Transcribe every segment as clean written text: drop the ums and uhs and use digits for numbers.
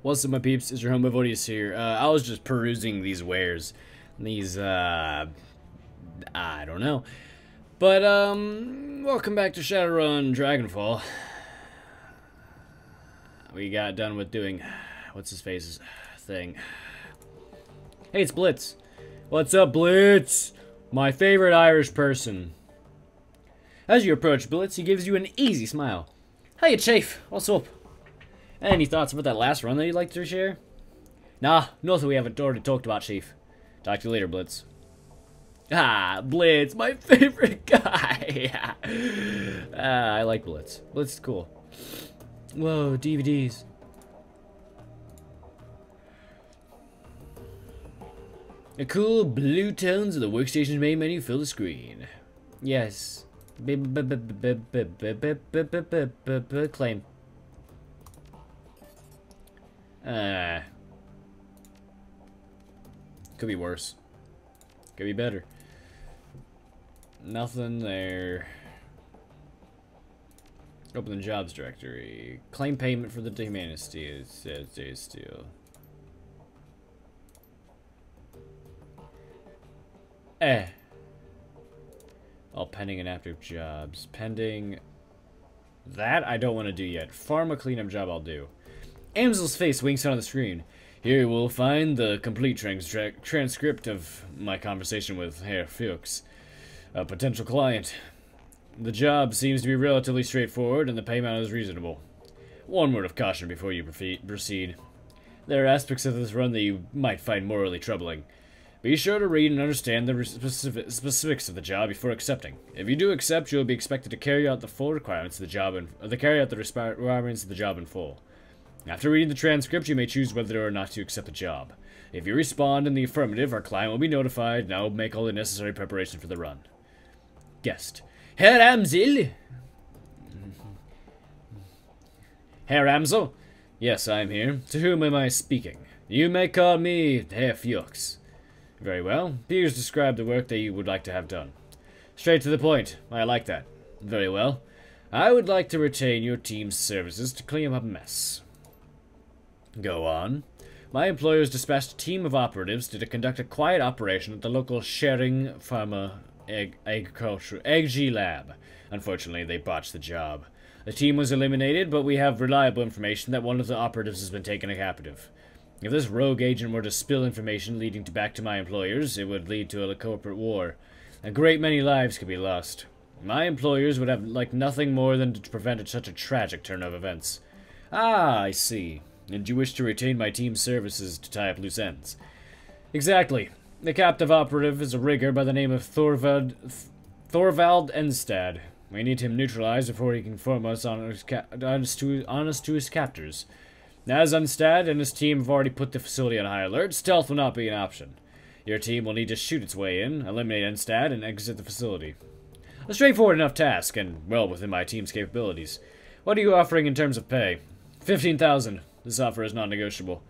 What's up, my peeps? It's your homie Vodius here. I was just perusing these wares. These, I don't know. But, welcome back to Shadowrun Dragonfall. We got done with doing, what's his face's thing. Hey, it's Blitz. What's up, Blitz? My favorite Irish person. As you approach Blitz, he gives you an easy smile. Hey, Chief. What's up? Any thoughts about that last run that you'd like to share? Nah, nothing we haven't already talked about, Chief. Talk to you later, Blitz. Ah, Blitz, my favorite guy. I like Blitz. Blitz is cool. Whoa, DVDs. The cool blue tones of the workstation's main menu fill the screen. Yes. Claim. Could be worse. Could be better. Nothing there. Open the jobs directory. Claim payment for the Humanity. Steel. All pending and active jobs. Pending. That I don't want to do yet. Pharma cleanup job I'll do. Amsel's face winks on the screen. Here you will find the complete transcript of my conversation with Herr Fuchs, a potential client. The job seems to be relatively straightforward and the payment is reasonable. One word of caution before you proceed. There are aspects of this run that you might find morally troubling. Be sure to read and understand the specifics of the job before accepting. If you do accept, you will be expected to carry out the full requirements of the job requirements of the job in full. After reading the transcript, you may choose whether or not to accept the job. If you respond in the affirmative, our client will be notified, and I will make all the necessary preparation for the run. Guest. Herr Amsel? Herr Amsel? Yes, I am here. To whom am I speaking? You may call me Herr Fuchs. Very well. Please describe the work that you would like to have done. Straight to the point. I like that. Very well. I would like to retain your team's services to clean up a mess. Go on. My employers dispatched a team of operatives to conduct a quiet operation at the local Sharing Pharma Egg lab. Unfortunately, they botched the job. The team was eliminated, but we have reliable information that one of the operatives has been taken captive. If this rogue agent were to spill information leading back to my employers, it would lead to a corporate war. A great many lives could be lost. My employers would have liked nothing more than to prevent such a tragic turn of events. Ah, I see. And you wish to retain my team's services to tie up loose ends. Exactly. The captive operative is a rigger by the name of Thorvald Enstad. We need him neutralized before he can inform us honest to his captors. As Enstad and his team have already put the facility on high alert, stealth will not be an option. Your team will need to shoot its way in, eliminate Enstad, and exit the facility. A straightforward enough task, and well within my team's capabilities. What are you offering in terms of pay? 15,000. This offer is non-negotiable.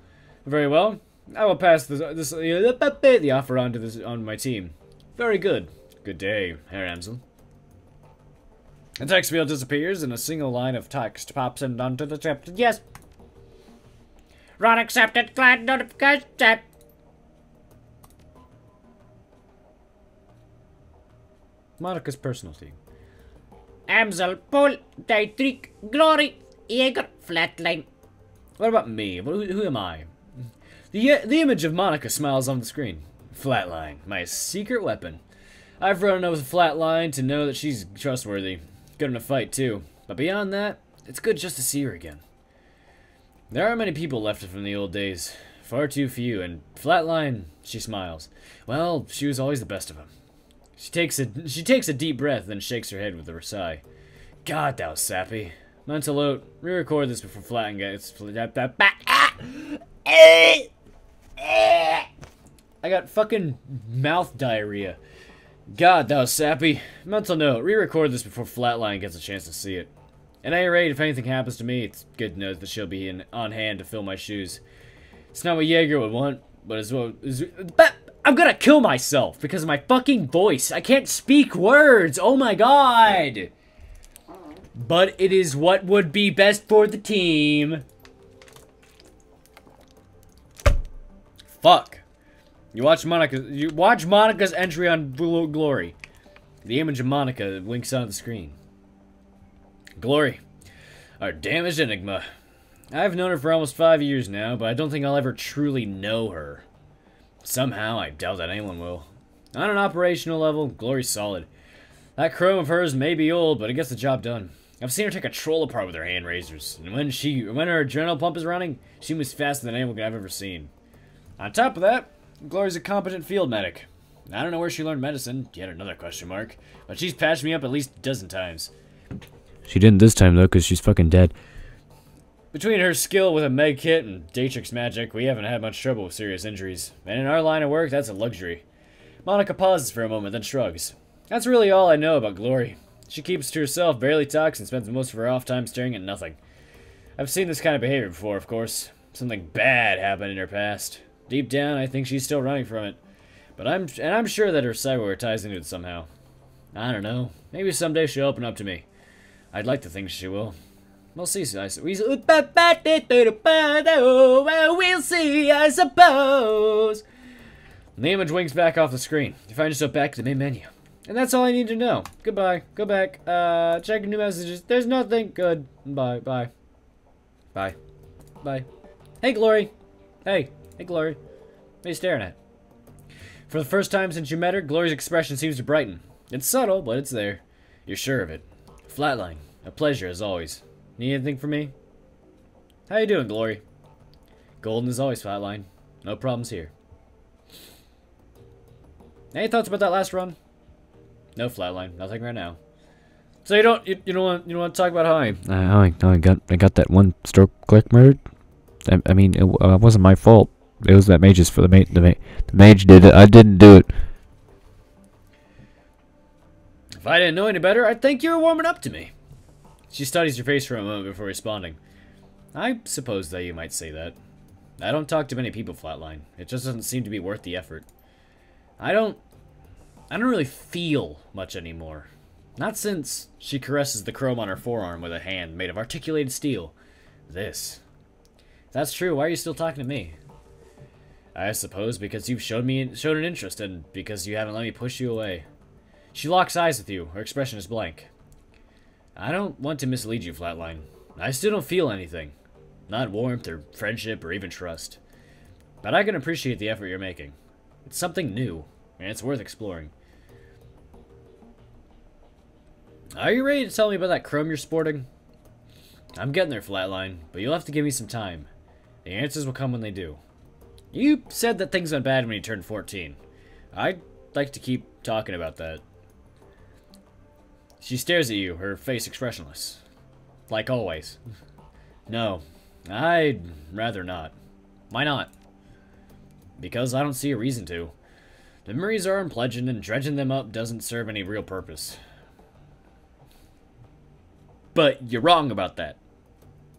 Very well. I will pass the offer on to my team. Very good. Good day, Herr Amsel. The text field disappears, and a single line of text pops in onto the chapter. Yes. Run accepted. Client notification. Monica's personality. Amsel, Paul, Dietrich, Glory, Jaeger, Flatline. What about me? Who am I? The image of Monica smiles on the screen. Flatline, my secret weapon. I've run enough with Flatline to know that she's trustworthy. Good in a fight, too. But beyond that, it's good just to see her again. There aren't many people left from the old days. Far too few, and Flatline, she smiles. Well, she was always the best of them. She takes a deep breath, then shakes her head with a sigh. God, that was sappy. Mental note, re-record this before Flatline gets... I got fucking mouth diarrhea. God, that was sappy. Mental note, re-record this before Flatline gets a chance to see it. At any rate, if anything happens to me, it's good to know that she'll be on hand to fill my shoes. It's not what Jaeger would want, but it's what... I'm gonna kill myself because of my fucking voice. I can't speak words. Oh my god. But it is what would be best for the team. Fuck. You watch Monica's entry on Glory. The image of Monica winks onto the screen. Glory. Our damaged enigma. I've known her for almost 5 years now, but I don't think I'll ever truly know her. Somehow, I doubt that anyone will. On an operational level, Glory's solid. That chrome of hers may be old, but it gets the job done. I've seen her take a troll apart with her hand razors, and when her adrenaline pump is running, she moves faster than anyone I've ever seen. On top of that, Glory's a competent field medic. I don't know where she learned medicine, yet another question mark, but she's patched me up at least a dozen times. She didn't this time, though, because she's fucking dead. Between her skill with a med kit and Datrix magic, we haven't had much trouble with serious injuries. And in our line of work, that's a luxury. Monica pauses for a moment, then shrugs. That's really all I know about Glory. She keeps to herself, barely talks, and spends most of her off time staring at nothing. I've seen this kind of behavior before, of course. Something bad happened in her past. Deep down, I think she's still running from it. But I'm sure that her cyber ties into it somehow. I don't know. Maybe someday she'll open up to me. I'd like to think she will. We'll see, we'll see, I suppose. The image winks back off the screen. You find yourself back to the main menu. And that's all I need to know. Goodbye. Go back. Check new messages. There's nothing. Good. Bye. Bye. Bye. Bye. Hey, Glory. Hey. Hey, Glory. What are you staring at? For the first time since you met her, Glory's expression seems to brighten. It's subtle, but it's there. You're sure of it. Flatline. A pleasure, as always. Need anything from me? How you doing, Glory? Golden is always, Flatline. No problems here. Any thoughts about that last run? No, Flatline. Nothing right now. So you don't want to talk about how I got that one stroke click murdered? I mean, it wasn't my fault. It was that mage's for the mage did it. I didn't do it. If I didn't know any better, I'd think you were warming up to me. She studies your face for a moment before responding. I suppose that you might say that. I don't talk to many people, Flatline. It just doesn't seem to be worth the effort. I don't really feel much anymore. Not since she caresses the chrome on her forearm with a hand made of articulated steel. This. If that's true, why are you still talking to me? I suppose because you've showed an interest and because you haven't let me push you away. She locks eyes with you. Her expression is blank. I don't want to mislead you, Flatline. I still don't feel anything. Not warmth or friendship or even trust. But I can appreciate the effort you're making. It's something new, and it's worth exploring. Are you ready to tell me about that chrome you're sporting? I'm getting there, Flatline, but you'll have to give me some time. The answers will come when they do. You said that things went bad when you turned 14. I'd like to keep talking about that. She stares at you, her face expressionless. Like always. No, I'd rather not. Why not? Because I don't see a reason to. The memories are unpleasant, and dredging them up doesn't serve any real purpose. But you're wrong about that.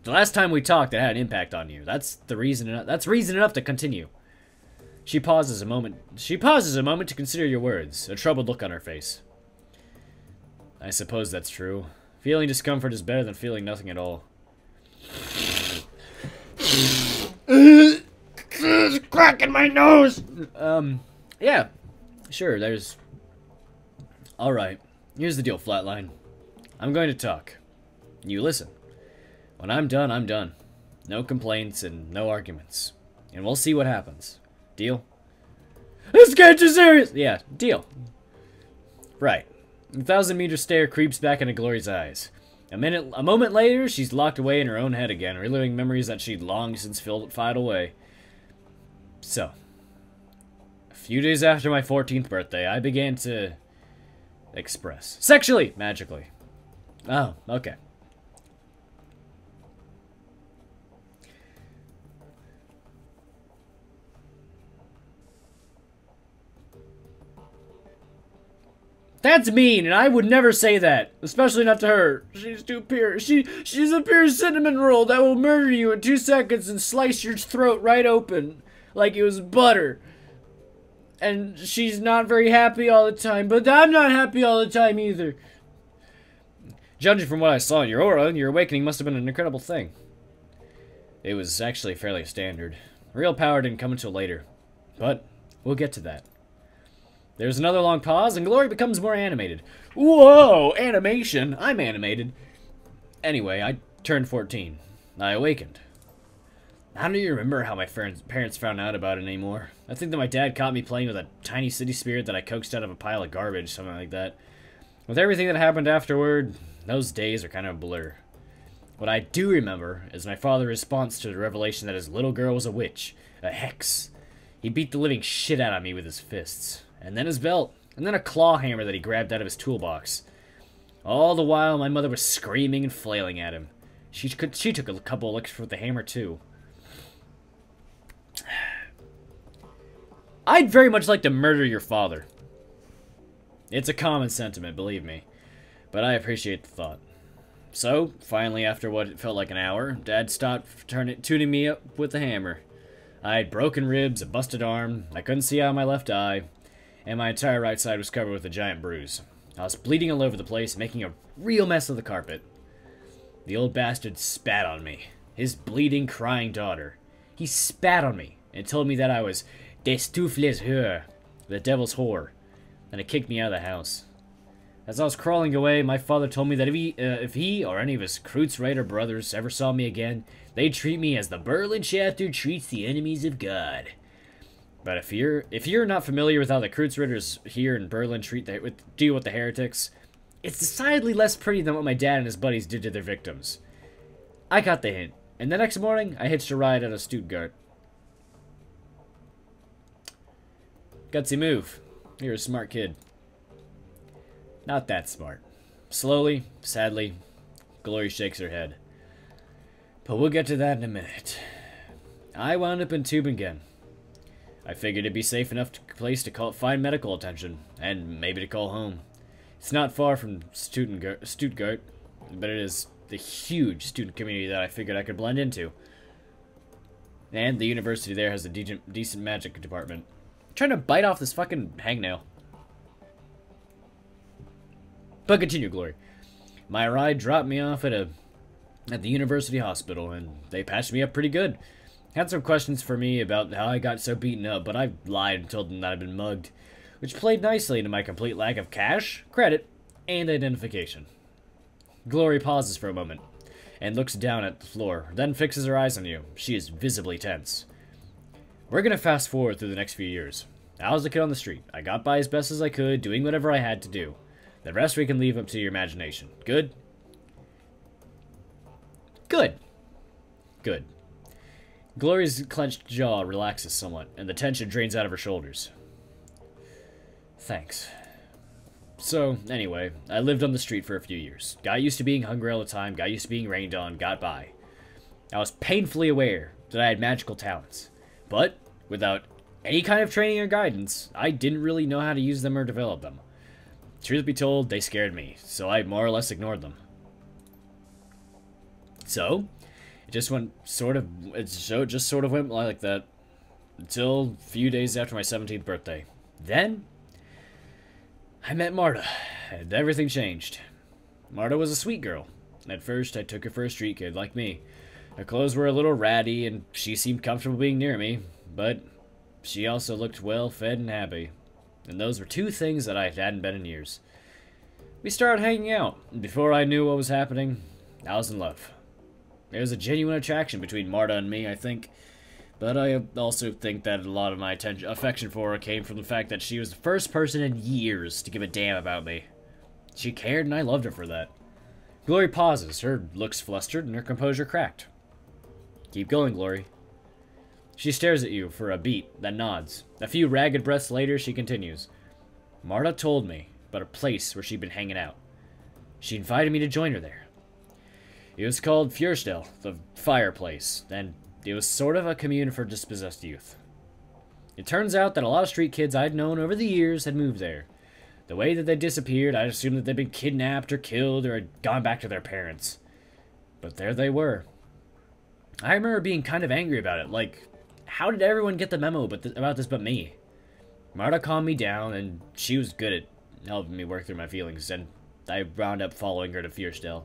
The last time we talked, it had an impact on you. That's reason enough to continue. She pauses a moment to consider your words, a troubled look on her face. I suppose that's true. Feeling discomfort is better than feeling nothing at all. It's cracking my nose! Yeah. Sure, there's... Alright. Here's the deal, Flatline. I'm going to talk. You listen. When I'm done, I'm done. No complaints and no arguments. And we'll see what happens. Deal? This getting too serious! Yeah, deal. Right. The 1,000-meter stare creeps back into Glory's eyes. A moment later, she's locked away in her own head again, reliving memories that she'd long since filed away. So, a few days after my 14th birthday, I began to express. Sexually! Magically. Oh, okay. That's mean, and I would never say that. Especially not to her. She's too pure. She's a pure cinnamon roll that will murder you in 2 seconds and slice your throat right open. Like it was butter. And she's not very happy all the time, but I'm not happy all the time either. Judging from what I saw in your aura, your awakening must have been an incredible thing. It was actually fairly standard. Real power didn't come until later. But we'll get to that. There's another long pause, and Glory becomes more animated. Whoa, animation! I'm animated. Anyway, I turned 14. I awakened. I don't even remember how my parents found out about it anymore. I think that my dad caught me playing with a tiny city spirit that I coaxed out of a pile of garbage, something like that. With everything that happened afterward, those days are kind of a blur. What I do remember is my father's response to the revelation that his little girl was a witch, a hex. He beat the living shit out of me with his fists, and then his belt, and then a claw hammer that he grabbed out of his toolbox. All the while, my mother was screaming and flailing at him. She took a couple of licks with the hammer, too. I'd very much like to murder your father. It's a common sentiment, believe me, but I appreciate the thought. So, finally, after what felt like an hour, Dad stopped tuning me up with the hammer. I had broken ribs, a busted arm, I couldn't see out of my left eye, and my entire right side was covered with a giant bruise. I was bleeding all over the place, making a real mess of the carpet. The old bastard spat on me, his bleeding, crying daughter. He spat on me and told me that I was des Teufels Hör, the devil's whore, and it kicked me out of the house. As I was crawling away, my father told me that if he or any of his Kreuzritter brothers ever saw me again, they'd treat me as the Berlin chapter treats the enemies of God. But if you're not familiar with how the Kreuzritters here in Berlin deal with the heretics, it's decidedly less pretty than what my dad and his buddies did to their victims. I got the hint, and the next morning I hitched a ride out of Stuttgart. Gutsy move. You're a smart kid. Not that smart. Slowly, sadly, Glory shakes her head. But we'll get to that in a minute. I wound up in Tübingen. I figured it'd be safe enough place to find medical attention, and maybe to call home. It's not far from Stuttgart, but it is the huge student community that I figured I could blend into. And the university there has a decent magic department. I'm trying to bite off this fucking hangnail. But continue, Glory. My ride dropped me off at the university hospital, and they patched me up pretty good. Had some questions for me about how I got so beaten up, but I lied and told them that I'd been mugged, which played nicely into my complete lack of cash, credit, and identification. Glory pauses for a moment and looks down at the floor, then fixes her eyes on you. She is visibly tense. We're gonna fast forward through the next few years. I was a kid on the street. I got by as best as I could, doing whatever I had to do. The rest we can leave up to your imagination. Good? Good. Good. Glory's clenched jaw relaxes somewhat, and the tension drains out of her shoulders. Thanks. So, anyway, I lived on the street for a few years. Got used to being hungry all the time, got used to being rained on, got by. I was painfully aware that I had magical talents, but without any kind of training or guidance, I didn't really know how to use them or develop them. Truth be told, they scared me, so I more or less ignored them. So, it just sort of went like that until a few days after my 17th birthday. Then, I met Marta, and everything changed. Marta was a sweet girl. At first, I took her for a street kid like me. Her clothes were a little ratty, and she seemed comfortable being near me, but she also looked well-fed and happy. And those were two things that I hadn't been in years. We started hanging out, and before I knew what was happening, I was in love. There was a genuine attraction between Marta and me, I think. But I also think that a lot of my affection for her came from the fact that she was the first person in years to give a damn about me. She cared, and I loved her for that. Glory pauses, her looks flustered, and her composure cracked. Keep going, Glory. She stares at you for a beat, then nods. A few ragged breaths later, she continues. Marta told me about a place where she'd been hanging out. She invited me to join her there. It was called Feuerstel, the fireplace, and it was sort of a commune for dispossessed youth. It turns out that a lot of street kids I'd known over the years had moved there. The way that they disappeared, I assumed that they'd been kidnapped or killed or had gone back to their parents. But there they were. I remember being kind of angry about it, like, how did everyone get the memo about this but me? Marta calmed me down, and she was good at helping me work through my feelings, and I wound up following her to Feuerstel.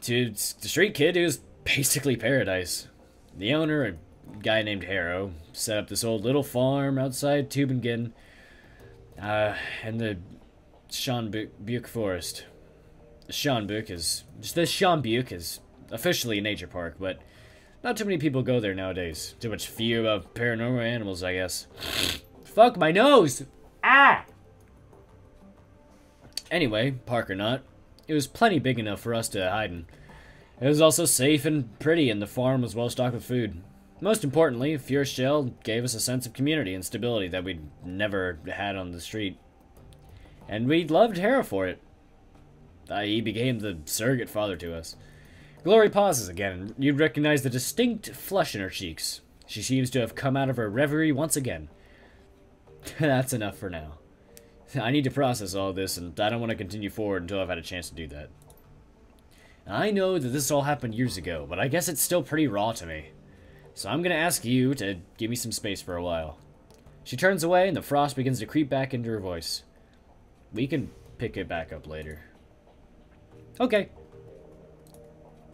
To the street kid, it was basically paradise. The owner, a guy named Harrow set up this old little farm outside Tübingen, in the Schonbuch forest. Schonbuch is officially a nature park, but not too many people go there nowadays. Too much fear about paranormal animals, I guess. Fuck my nose! Ah! Anyway, park or not, it was plenty big enough for us to hide in. It was also safe and pretty, and the farm was well stocked with food. Most importantly, Furstell gave us a sense of community and stability that we'd never had on the street. And we loved Hera for it. He became the surrogate father to us. Glory pauses again, and you'd recognize the distinct flush in her cheeks. She seems to have come out of her reverie once again. That's enough for now. I need to process all this, and I don't want to continue forward until I've had a chance to do that. I know that this all happened years ago, but I guess it's still pretty raw to me. So I'm gonna ask you to give me some space for a while. She turns away, and the frost begins to creep back into her voice. We can pick it back up later. Okay.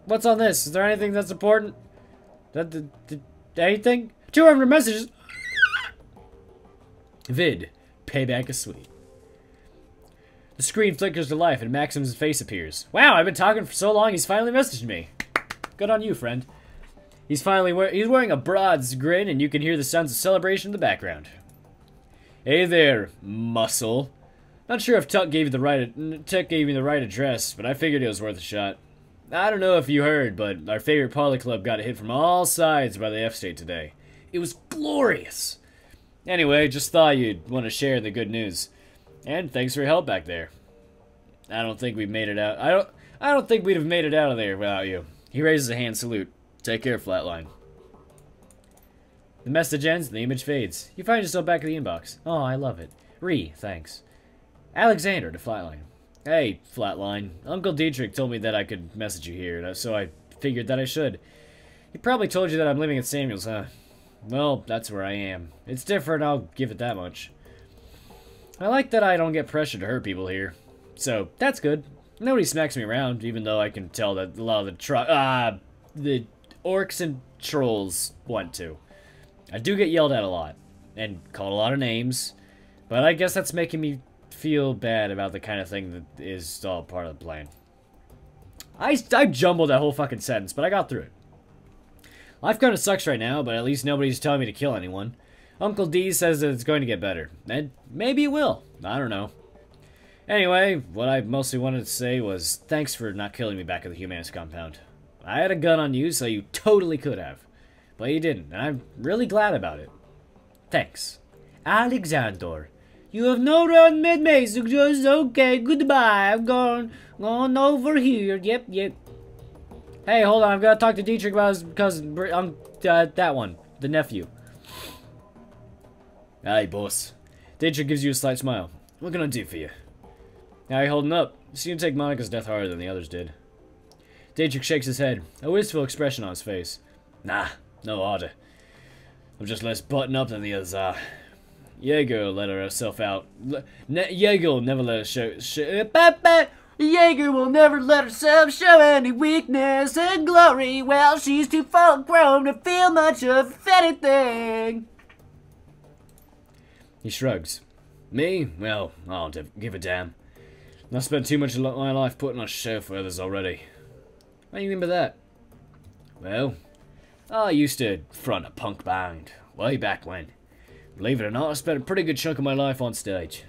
What's on this? Is there anything that's important? Anything? 200 messages! Vid. Payback is sweet. The screen flickers to life and Maxim's face appears. Wow, I've been talking for so long, he's finally messaged me. Good on you, friend. He's wearing a broad grin, and you can hear the sounds of celebration in the background. Hey there, muscle. Not sure if Tuck gave you the right address, but I figured it was worth a shot. I don't know if you heard, but our favorite Poly Club got hit from all sides by the F-State today. It was glorious. Anyway, just thought you'd want to share the good news. And thanks for your help back there. I don't think we've made it out. I don't think we'd have made it out of there without you. He raises a hand salute. Take care, Flatline. The message ends and the image fades. You find yourself back in the inbox. Oh, I love it. Thanks. Alexander to Flatline. Hey, Flatline. Uncle Dietrich told me that I could message you here, so I figured that I should. He probably told you that I'm living at Samuel's, huh? Well, that's where I am. It's different, I'll give it that much. I like that I don't get pressured to hurt people here. So, that's good. Nobody smacks me around, even though I can tell that a lot of the orcs and trolls want to. I do get yelled at a lot, and called a lot of names, but I guess that's making me feel bad about the kind of thing that is all part of the plan. I jumbled that whole fucking sentence, but I got through it. Life kind of sucks right now, but at least nobody's telling me to kill anyone. Uncle D says that it's going to get better, and maybe it will. I don't know. Anyway, what I mostly wanted to say was thanks for not killing me back at the Humanist compound. I had a gun on you, so you totally could have. But you didn't, and I'm really glad about it. Thanks. Alexander. You have no run mid-maze, just okay, goodbye. I'm going over here. Yep. Hey, hold on, I've got to talk to Dietrich about his cousin, that one, the nephew. Hey, boss. Dietrich gives you a slight smile. What can I do for you? How you holding up? You seem to take Monica's death harder than the others did. Dietrich shakes his head, a wistful expression on his face. Nah, no harder. I'm just less buttoned up than the others are. Jaeger let herself out. Jaeger will never let her Jaeger will never let herself show any weakness and glory. Well, she's too full grown to feel much of anything. He shrugs. Me? Well, I don't give a damn. I spent too much of my life putting on a show for others already. What do you mean by that? Well, I used to front a punk band, way back when. Believe it or not, I spent a pretty good chunk of my life on stage.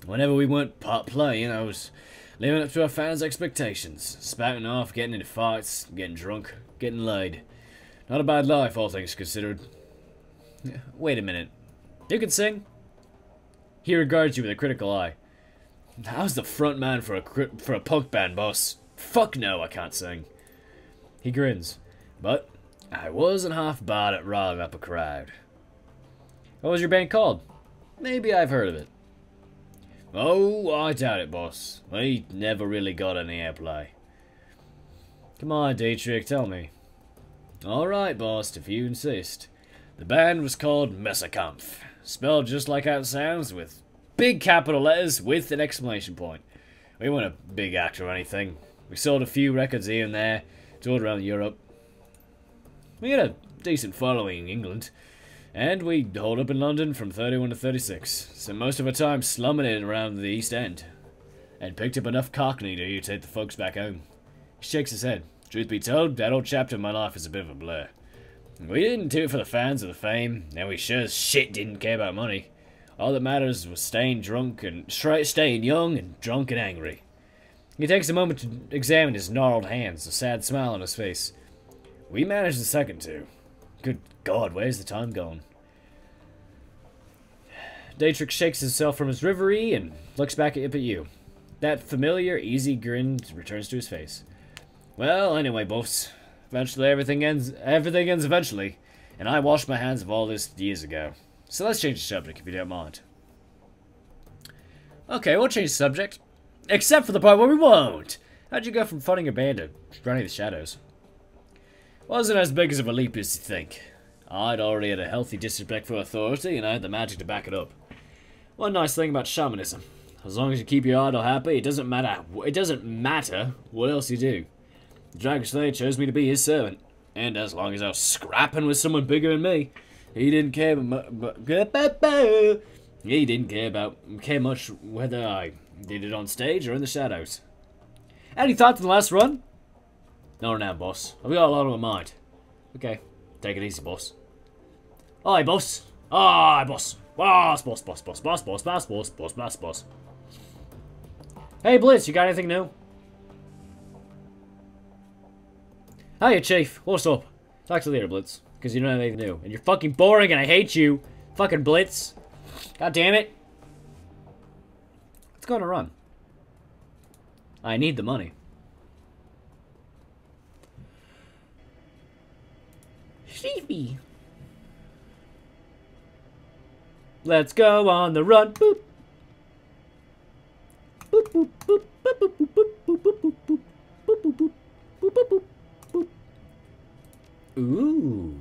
Whenever we weren't playing, I was living up to our fans' expectations. Spouting off, getting into fights, getting drunk, getting laid. Not a bad life, all things considered. Wait a minute. You can sing? He regards you with a critical eye. I was the front man for a punk band, boss. Fuck no, I can't sing. He grins. But I wasn't half bad at riling up a crowd. What was your band called? Maybe I've heard of it. Oh, I doubt it, boss. We never really got any airplay. Come on, Dietrich, tell me. Alright, boss, if you insist. The band was called Messerkampf. Spelled just like how it sounds, with big capital letters with an exclamation point. We weren't a big act or anything. We sold a few records here and there, toured around Europe. We had a decent following in England. And we hold up in London from 31 to 36. So most of our time slumming it around the East End. And picked up enough cockney to irritate the folks back home. He shakes his head. Truth be told, that old chapter in my life is a bit of a blur. We didn't do it for the fans or the fame, and we sure as shit didn't care about money. All that matters was staying young and drunk and angry. He takes a moment to examine his gnarled hands, a sad smile on his face. We managed the second two. Good God, where's the time gone? Dietrich shakes himself from his reverie and looks back up at you. That familiar, easy grin returns to his face. Well, anyway, boss. Eventually, everything ends eventually. And I washed my hands of all this years ago. So let's change the subject, if you don't mind. Okay, we'll change the subject. Except for the part where we won't. How'd you go from funding a band to running the shadows? Wasn't as big of a leap as you think. I'd already had a healthy disrespect for authority, and I had the magic to back it up. One nice thing about shamanism. As long as you keep your idol happy, it doesn't matter what else you do. The Dragon Slayer chose me to be his servant, and as long as I was scrapping with someone bigger than me, he didn't care much whether I did it on stage or in the shadows. Any thoughts on the last run? No, now, boss. I've got a lot on my mind. Okay, take it easy, boss. Aye, boss. Aye, boss. Boss. Hey, Blitz, you got anything new? Hiya, Chief. What's up? Talk to you later, Blitz. Because you don't have anything new. And you're fucking boring and I hate you. Fucking Blitz. God damn it. Let's go on a run. I need the money. Chiefy. Let's go on the run. Boop. Boop, boop, boop, boop, boop, boop, boop, boop, boop, boop, boop, boop, boop, boop, boop, boop, boop. Ooh.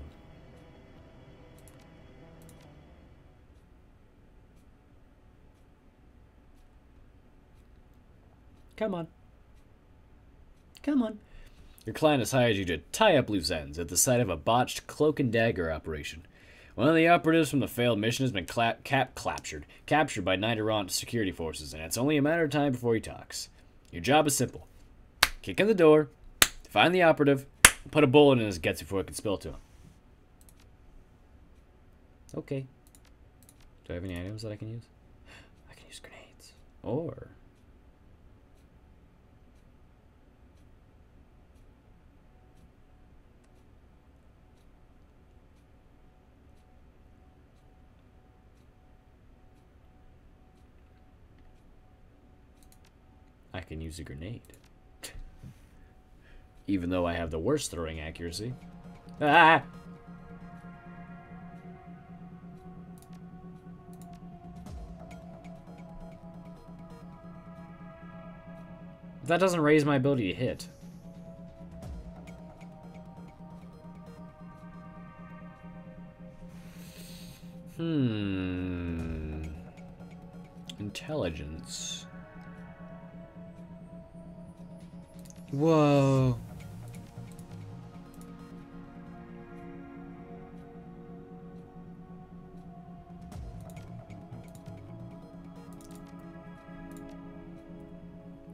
Come on. Come on. Your client has hired you to tie up loose ends at the site of a botched cloak and dagger operation. One of the operatives from the failed mission has been captured by Nidoron security forces, and it's only a matter of time before he talks. Your job is simple. Kick in the door, find the operative, and put a bullet in his guts before it can spill to him. Okay. Do I have any items that I can use? I can use grenades. Or... I can use a grenade. Even though I have the worst throwing accuracy. Ah! That doesn't raise my ability to hit. Intelligence. Whoa.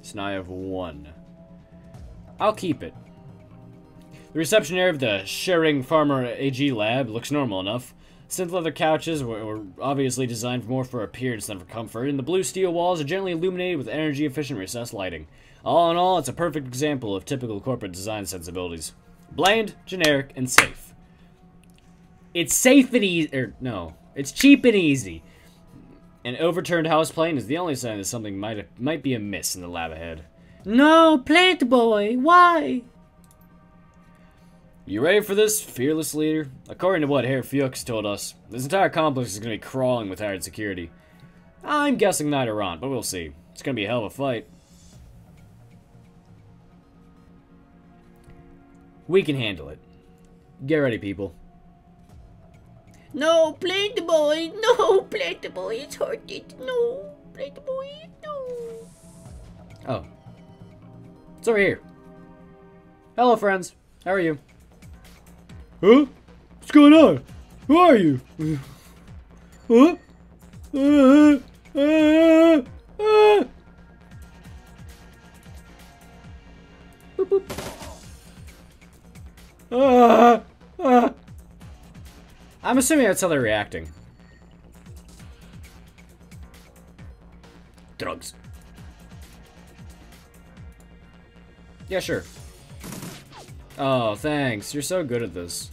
So now I have 1. I'll keep it. The reception area of the Shering Farmer AG lab looks normal enough. Synth leather couches were obviously designed more for appearance than for comfort, and the blue steel walls are gently illuminated with energy-efficient recessed lighting. All in all, it's a perfect example of typical corporate design sensibilities. Bland, generic, and safe. It's safe and easy. No, it's cheap and easy. An overturned house plane is the only sign that something might be amiss in the lab ahead. No, Plant Boy, why? You ready for this, fearless leader? According to what Herr Fuchs told us, this entire complex is going to be crawling with hired security. I'm guessing Nidoron, but we'll see. It's going to be a hell of a fight. We can handle it. Get ready, people. No, Plant Boy, no, Plant Boy, it's hurted. No, Plant Boy, no. Oh. It's over here. Hello, friends. How are you? Huh? What's going on? Who are you? Huh? Boop, boop. I'm assuming that's how they're reacting. Drugs. Yeah, sure. Oh, thanks. You're so good at this.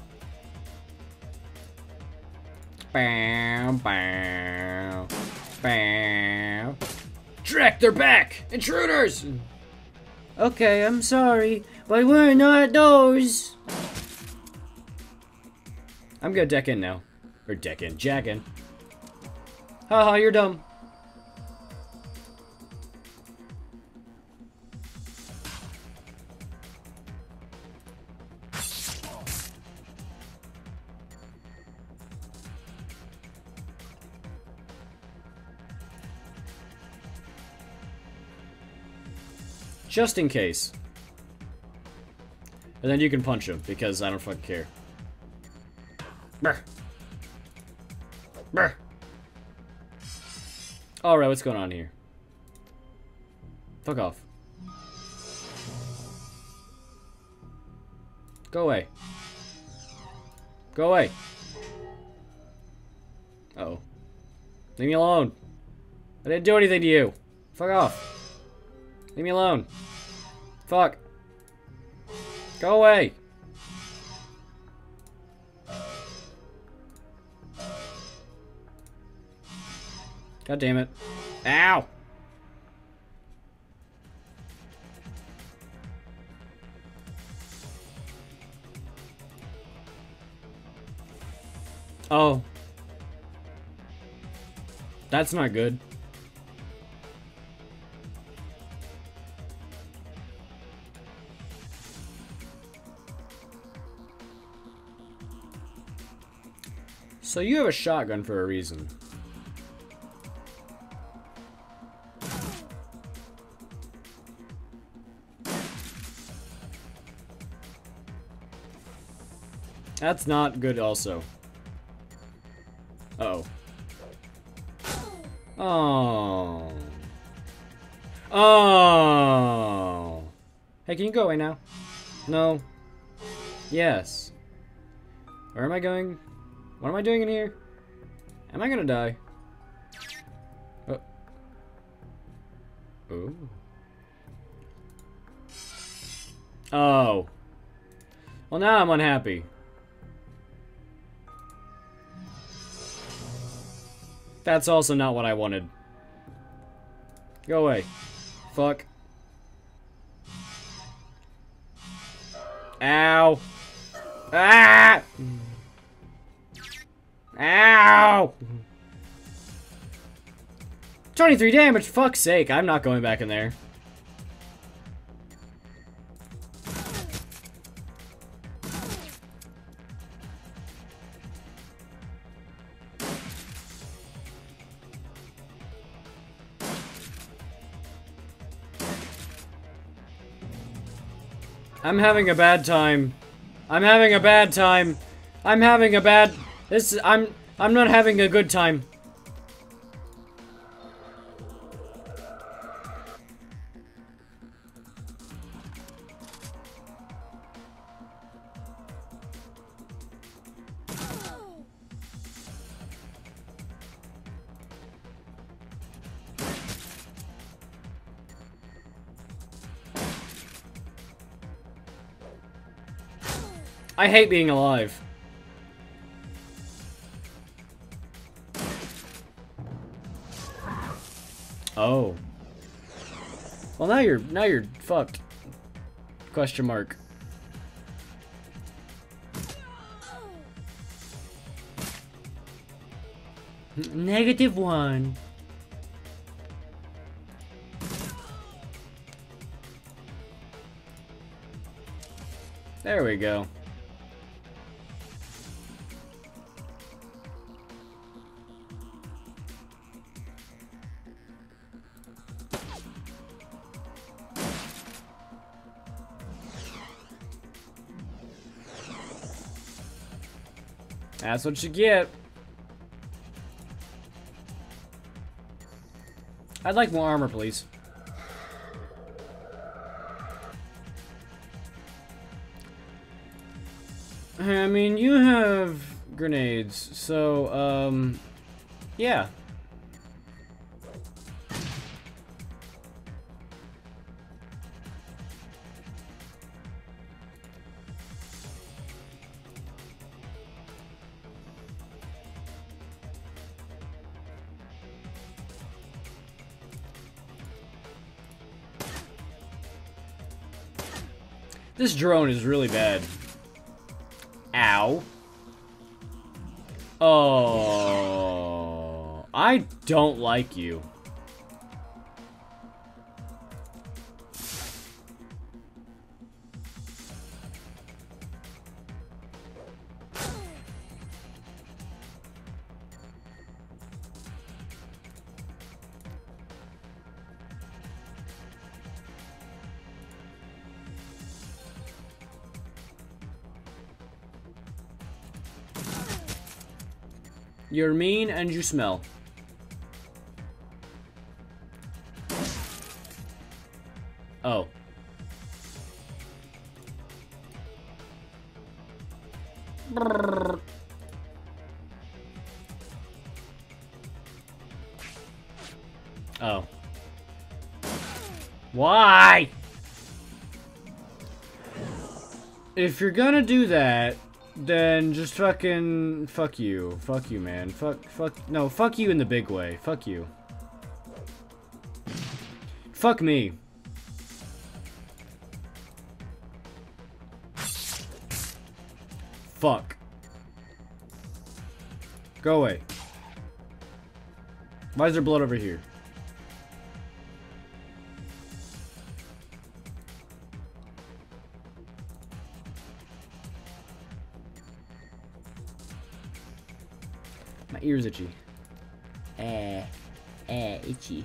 Bow, bow, bow. Drek, they're back! Intruders! Okay, I'm sorry, but we're not those. I'm gonna deck in now. Or deck in, jack in. Haha, you're dumb. Just in case. And then you can punch him, because I don't fucking care. Brr. Brr. Alright, what's going on here? Fuck off. Go away. Go away. Uh-oh. Leave me alone. I didn't do anything to you. Fuck off. Leave me alone. Fuck. Go away. God damn it. Ow! Oh. That's not good. So you have a shotgun for a reason. That's not good also. Uh-oh. Oh. Oh. Hey, can you go away now? No. Yes. Where am I going? What am I doing in here? Am I gonna die? Oh. Ooh. Oh. Well, now I'm unhappy. That's also not what I wanted. Go away. Fuck. Ow. Ah! Ow! 23 damage, fuck's sake. I'm not going back in there. I'm having a bad time. I'm having a bad time. I'm having a bad... I'm not having a good time. I hate being alive. Oh. Well, now you're fucked. Question mark. -1. There we go. That's what you get. I'd like more armor, please. I mean, you have grenades, so, yeah. This drone is really bad. Ow. Oh, I don't like you. You're mean and you smell. Oh. Brrr. Oh. Why? If you're gonna do that, then just fucking fuck you. Fuck you, man. No, fuck you in the big way. Fuck you. Fuck me. Fuck. Go away. Why is there blood over here? My ear's itchy. Itchy.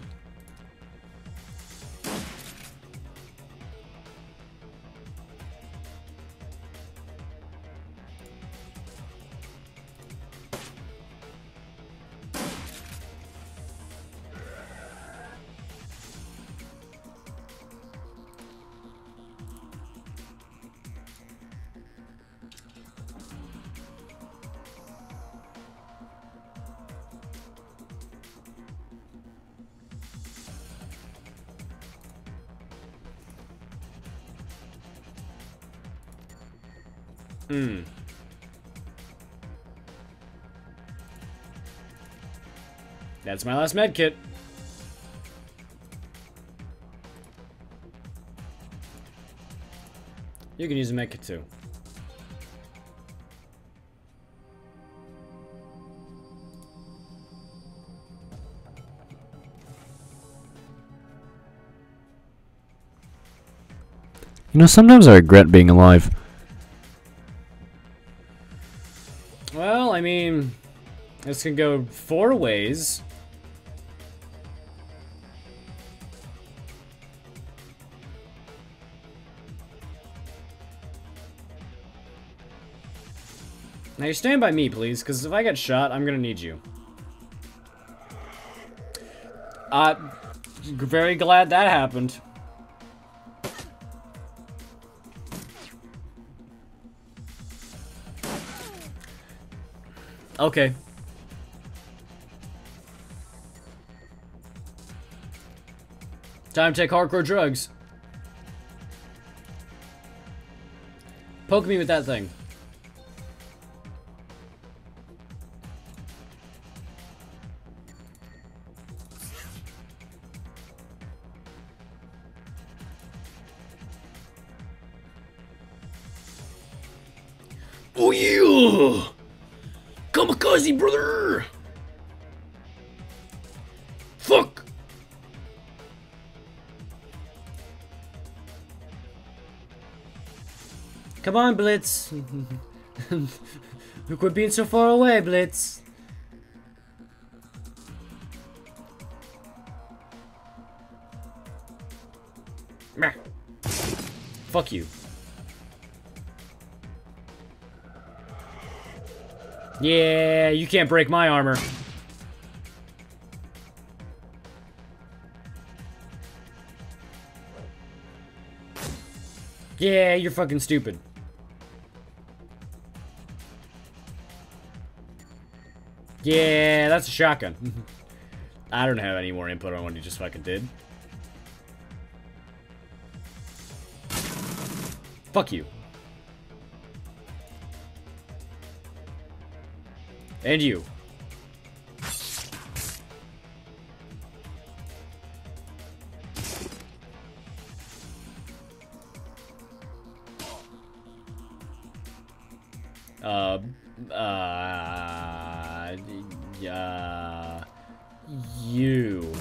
That's my last med kit. You can use a med kit too. You know, sometimes I regret being alive. Well, I mean, this can go 4 ways. Now you stand by me, please, because if I get shot, I'm gonna need you. Very glad that happened. Okay. Time to take hardcore drugs. Poke me with that thing. Oh yeah! Kamikaze, brother! Fuck! Come on, Blitz. Quit being so far away, Blitz. Fuck you. Yeah, you can't break my armor. Yeah, you're fucking stupid. Yeah, that's a shotgun. I don't have any more input on what he just fucking did. Fuck you. And you. You.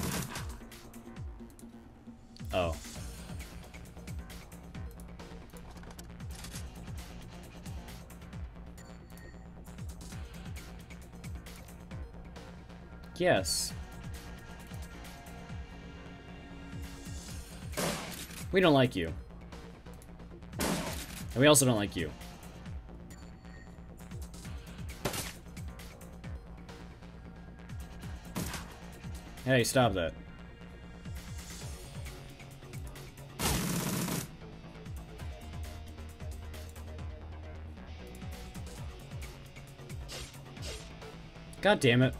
Oh. Yes. We don't like you. And we also don't like you. Hey, stop that. God damn it.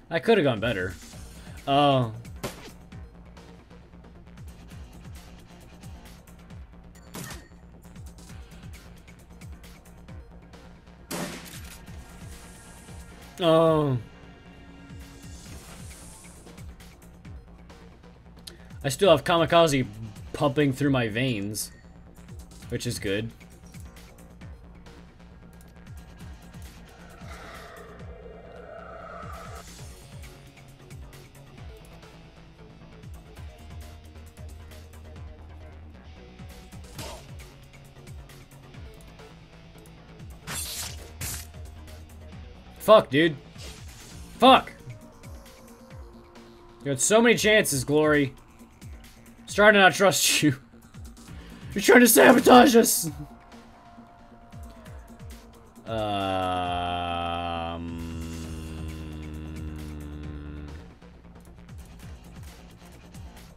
I could have gone better. Oh. Oh. I still have kamikaze pumping through my veins, which is good. Fuck, dude. Fuck. You had so many chances, Glory. Starting to not trust you. You're trying to sabotage us.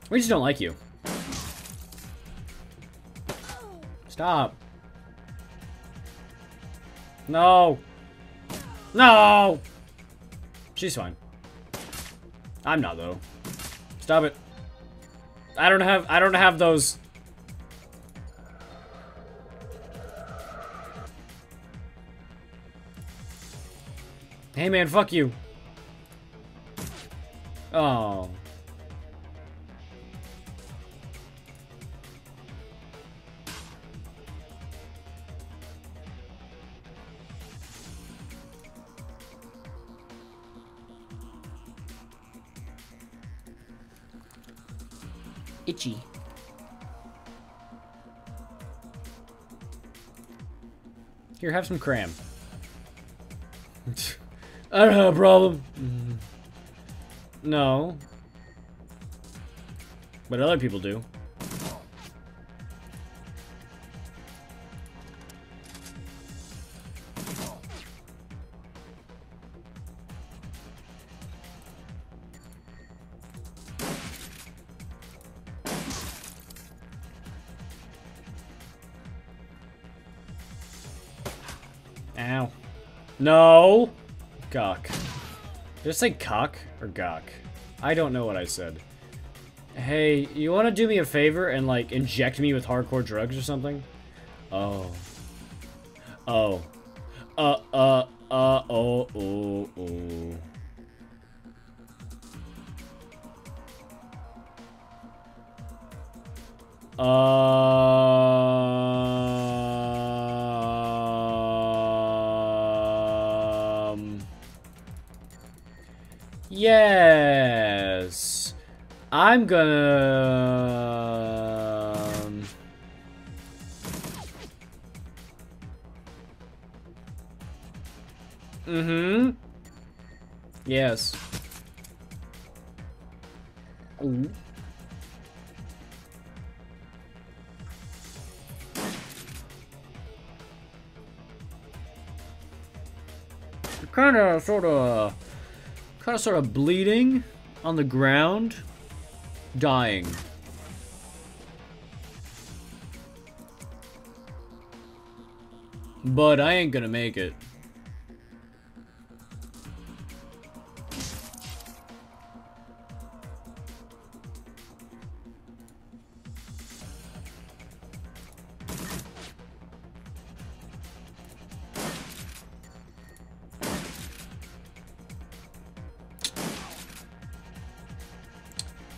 We just don't like you. Stop. No. No! She's fine. I'm not, though. Stop it. I don't have those. Hey man, fuck you. Oh. Itchy. Here, have some cram. I don't have a problem. No. But other people do. Ow. No! Gawk. Did I say cock or gawk? I don't know what I said. Hey, you want to do me a favor and, like, inject me with hardcore drugs or something? Oh. Oh. Oh, oh. Yes. I'm gonna... Mm-hmm. Yes. Ooh. Kind of, sort of bleeding on the ground, dying. But I ain't gonna make it.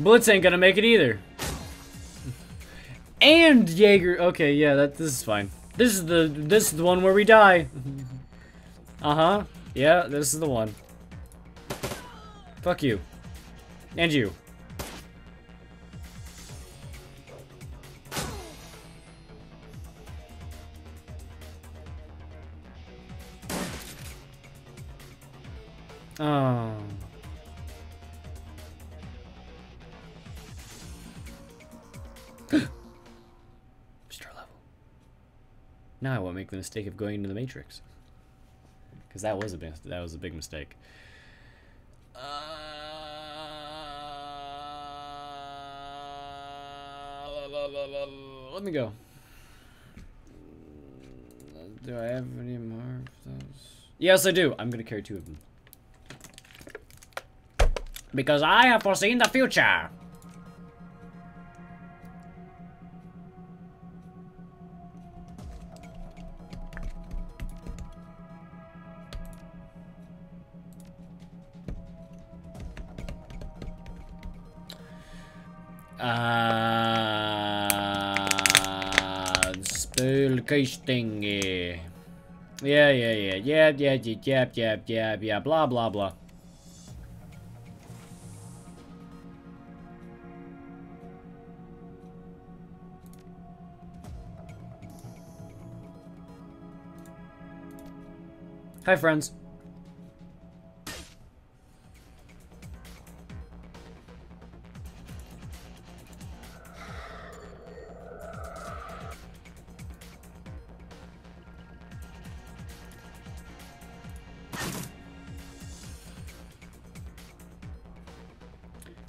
Blitz ain't gonna make it either. And Jaeger. Okay, yeah, this is fine. This is the one where we die. Uh-huh. Yeah, this is the one. Fuck you. And you. Oh. Start level. Now I won't make the mistake of going into the Matrix, because that was a big mistake. Let me go. Do I have any more of those? Yes, I do. I'm gonna carry 2 of them. Because I have foreseen the future. Spell casting. Yeah, blah, blah, blah. Hi, friends.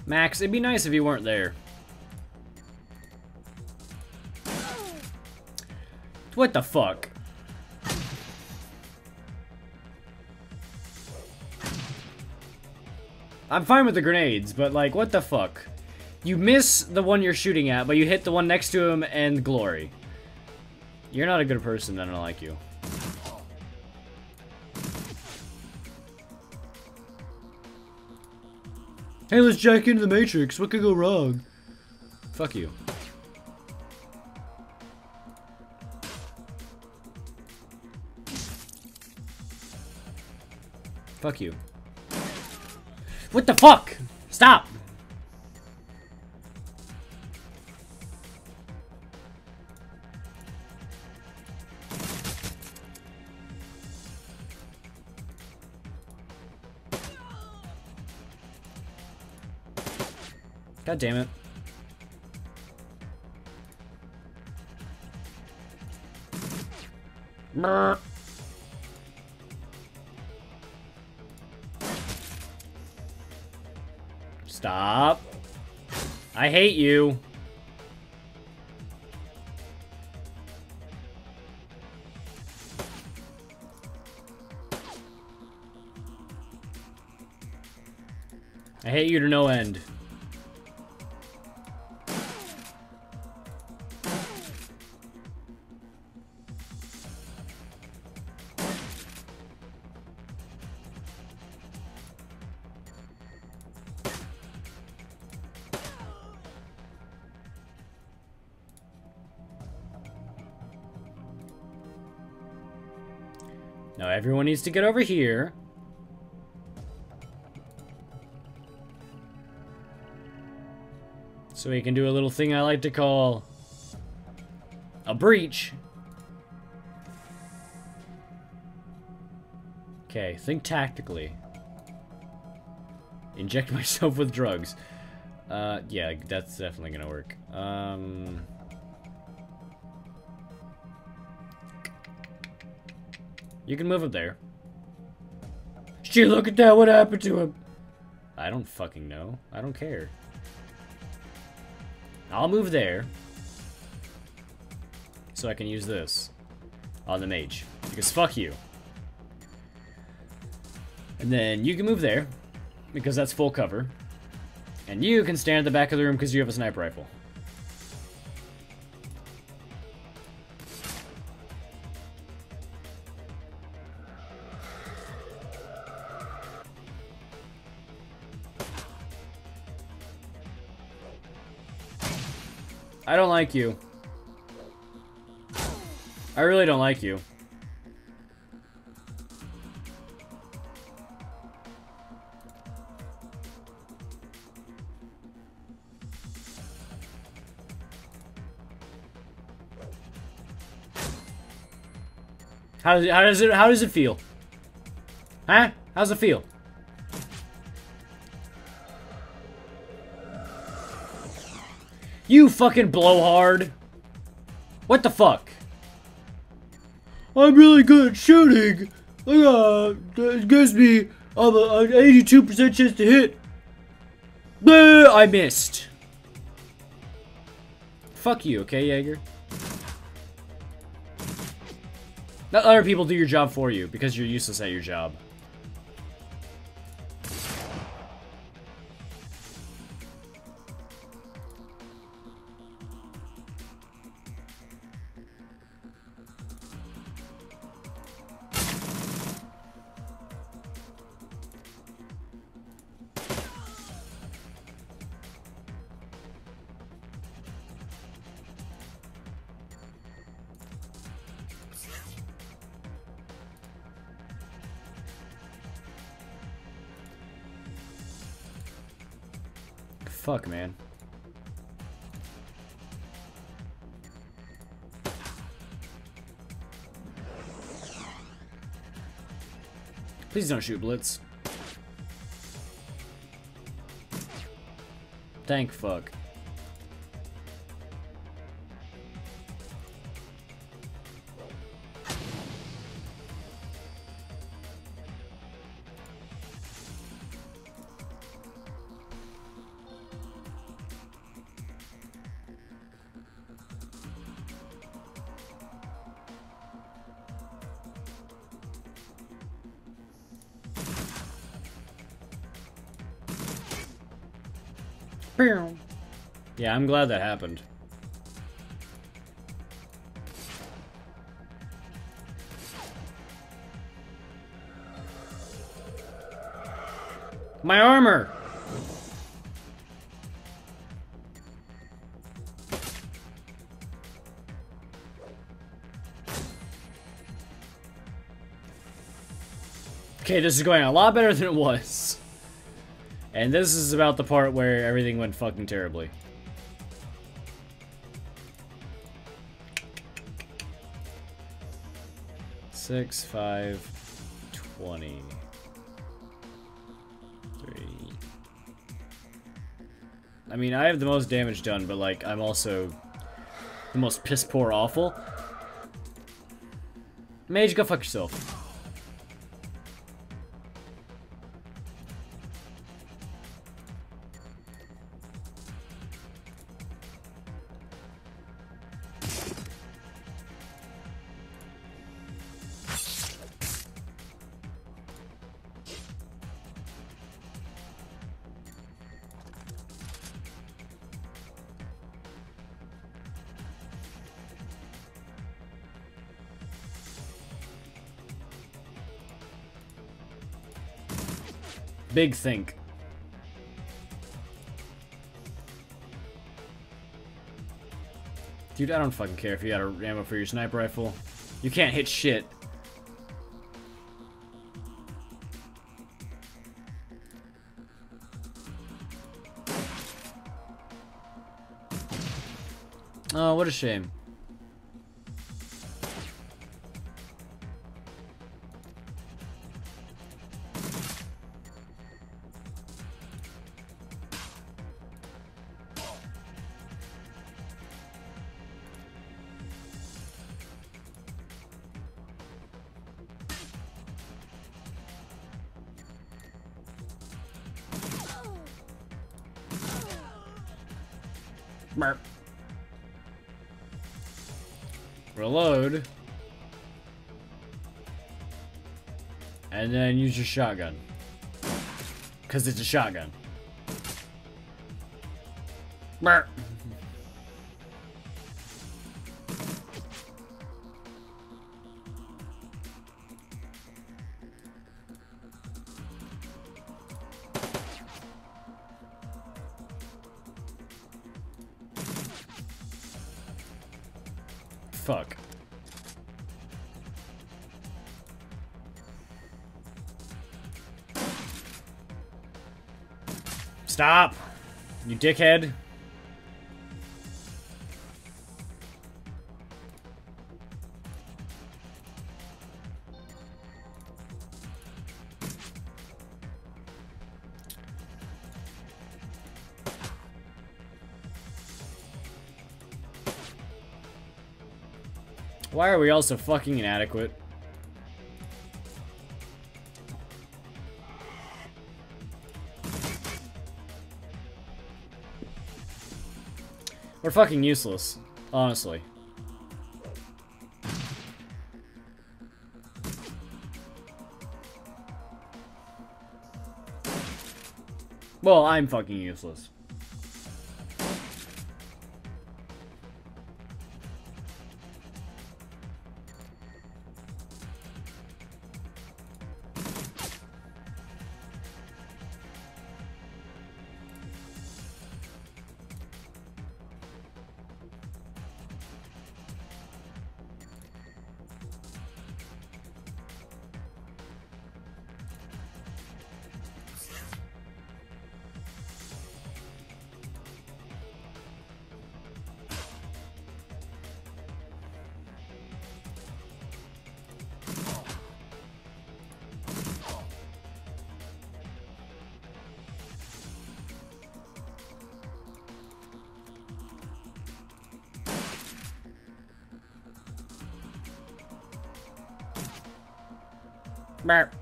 Max, it'd be nice if you weren't there. What the fuck? I'm fine with the grenades, but like, what the fuck? You miss the one you're shooting at, but you hit the one next to him and glory. You're not a good person, I don't like you. Hey, let's jack into the Matrix. What could go wrong? Fuck you. Fuck you. What the fuck? Stop! God damn it. Brr. Stop. I hate you. I hate you to no end. Now everyone needs to get over here. So we can do a little thing I like to call a breach. Okay, think tactically. Inject myself with drugs. Yeah, that's definitely gonna work. You can move up there. Shit, look at that, what happened to him? I don't fucking know. I don't care. I'll move there. So I can use this on the mage. Because fuck you. And then you can move there. Because that's full cover. And you can stand at the back of the room because you have a sniper rifle. I don't like you. I really don't like you. How does it feel? Huh? How's it feel? You fucking blowhard. What the fuck? I'm really good at shooting. It gives me an 82% chance to hit. I missed. Fuck you, okay, Jaeger? Let other people do your job for you, because you're useless at your job. Fuck, man. Please don't shoot Blitz. Thank fuck. Yeah, I'm glad that happened. My armor! Okay, this is going a lot better than it was. And this is about the part where everything went fucking terribly. Six, 5, 20. 3. I mean, I have the most damage done, but like, I'm also the most piss poor awful. Mage, go fuck yourself. Big think. Dude, I don't fucking care if you got a ammo for your sniper rifle. You can't hit shit. Oh, what a shame. Burp. Reload. And then use your shotgun. Because it's a shotgun. Burp. Fuck. Stop! You dickhead. Why are we all so fucking inadequate? We're fucking useless, honestly. Well, I'm fucking useless. Burp.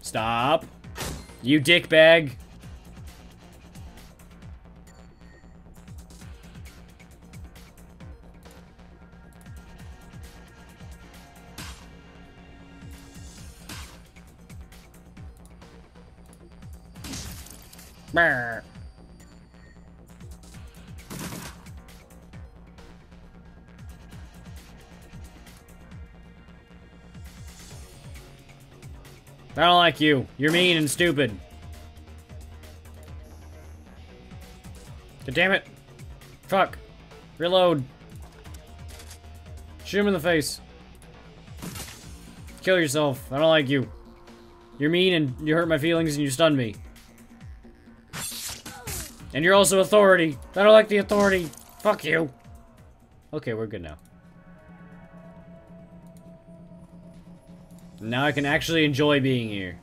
Stop. You dickbag. Burp. I don't like you. You're mean and stupid. God damn it. Fuck. Reload. Shoot him in the face. Kill yourself. I don't like you. You're mean and you hurt my feelings and you stun me. And you're also authority. I don't like the authority. Fuck you. Okay, we're good now. Now I can actually enjoy being here.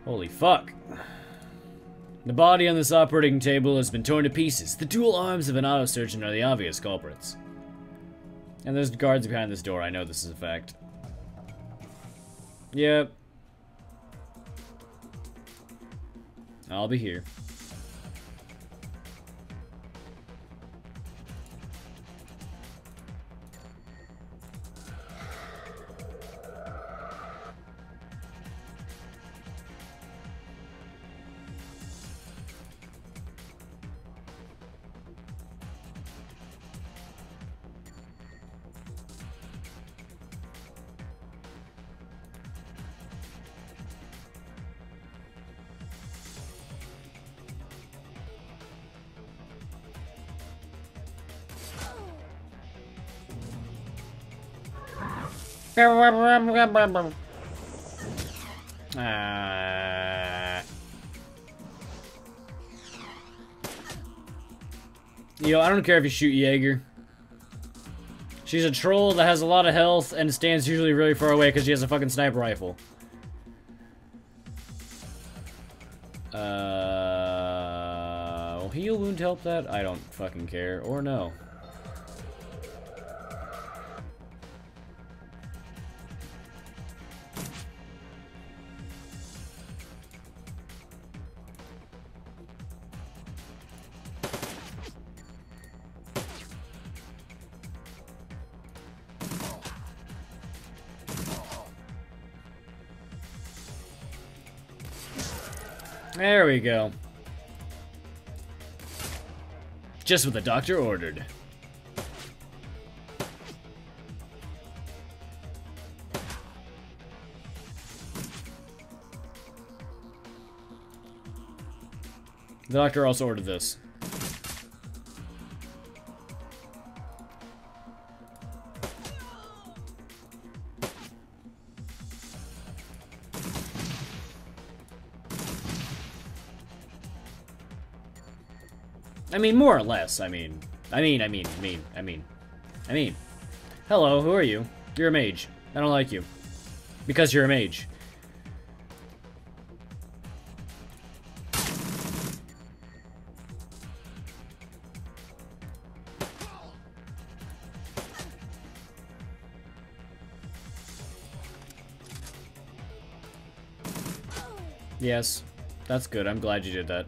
Holy fuck. The body on this operating table has been torn to pieces. The dual arms of an auto-surgeon are the obvious culprits. And there's guards behind this door. I know this is a fact. Yep. I'll be here. Yo, I don't care if you shoot Jaeger. She's a troll that has a lot of health and stands usually really far away because she has a fucking sniper rifle. Will heal wound help that? I don't fucking care. Or no. There we go. Just what the doctor ordered. The doctor also ordered this. I mean, more or less. I mean. Hello, who are you? You're a mage. I don't like you. Because you're a mage. Yes, that's good. I'm glad you did that.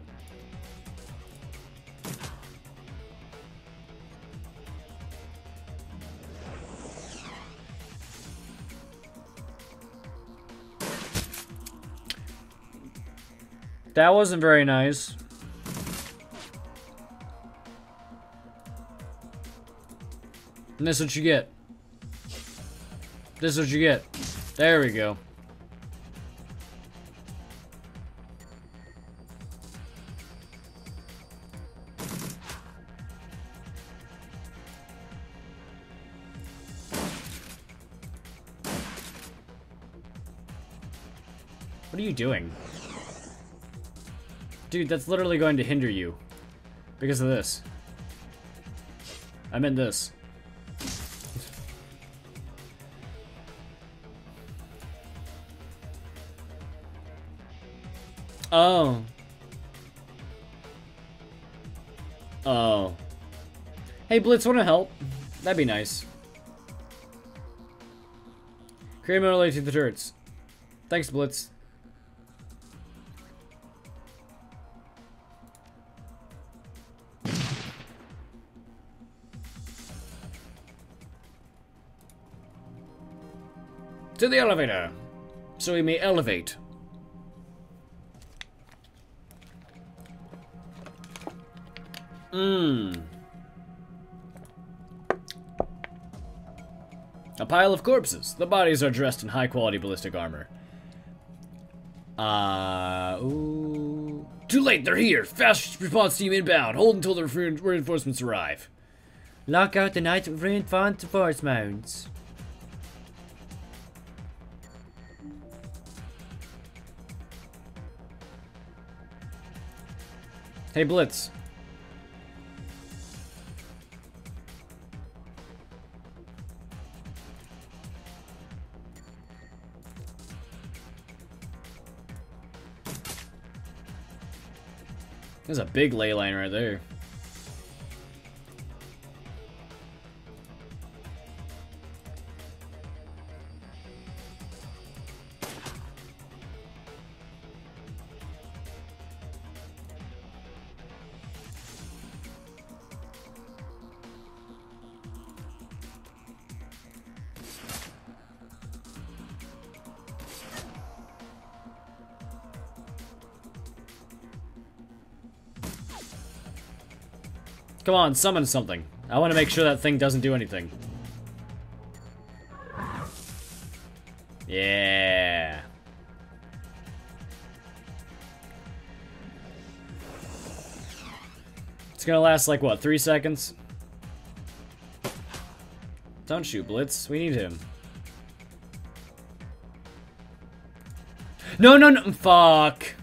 That wasn't very nice. And this is what you get. This is what you get. There we go. What are you doing? Dude, that's literally going to hinder you. Because of this. I meant this. Oh. Oh. Hey, Blitz, wanna help? That'd be nice. Create melee to the turrets. Thanks, Blitz. To the elevator, so we may elevate. A pile of corpses. The bodies are dressed in high-quality ballistic armor. Ooh. Too late, they're here. Fast response team inbound. Hold until the reinforcements arrive. Lock out the night reinforcements. Hey, Blitz. There's a big ley line right there. Come on, summon something. I want to make sure that thing doesn't do anything. Yeah. It's gonna last like, what, 3 seconds? Don't shoot, Blitz. We need him. No, no, no. Fuck.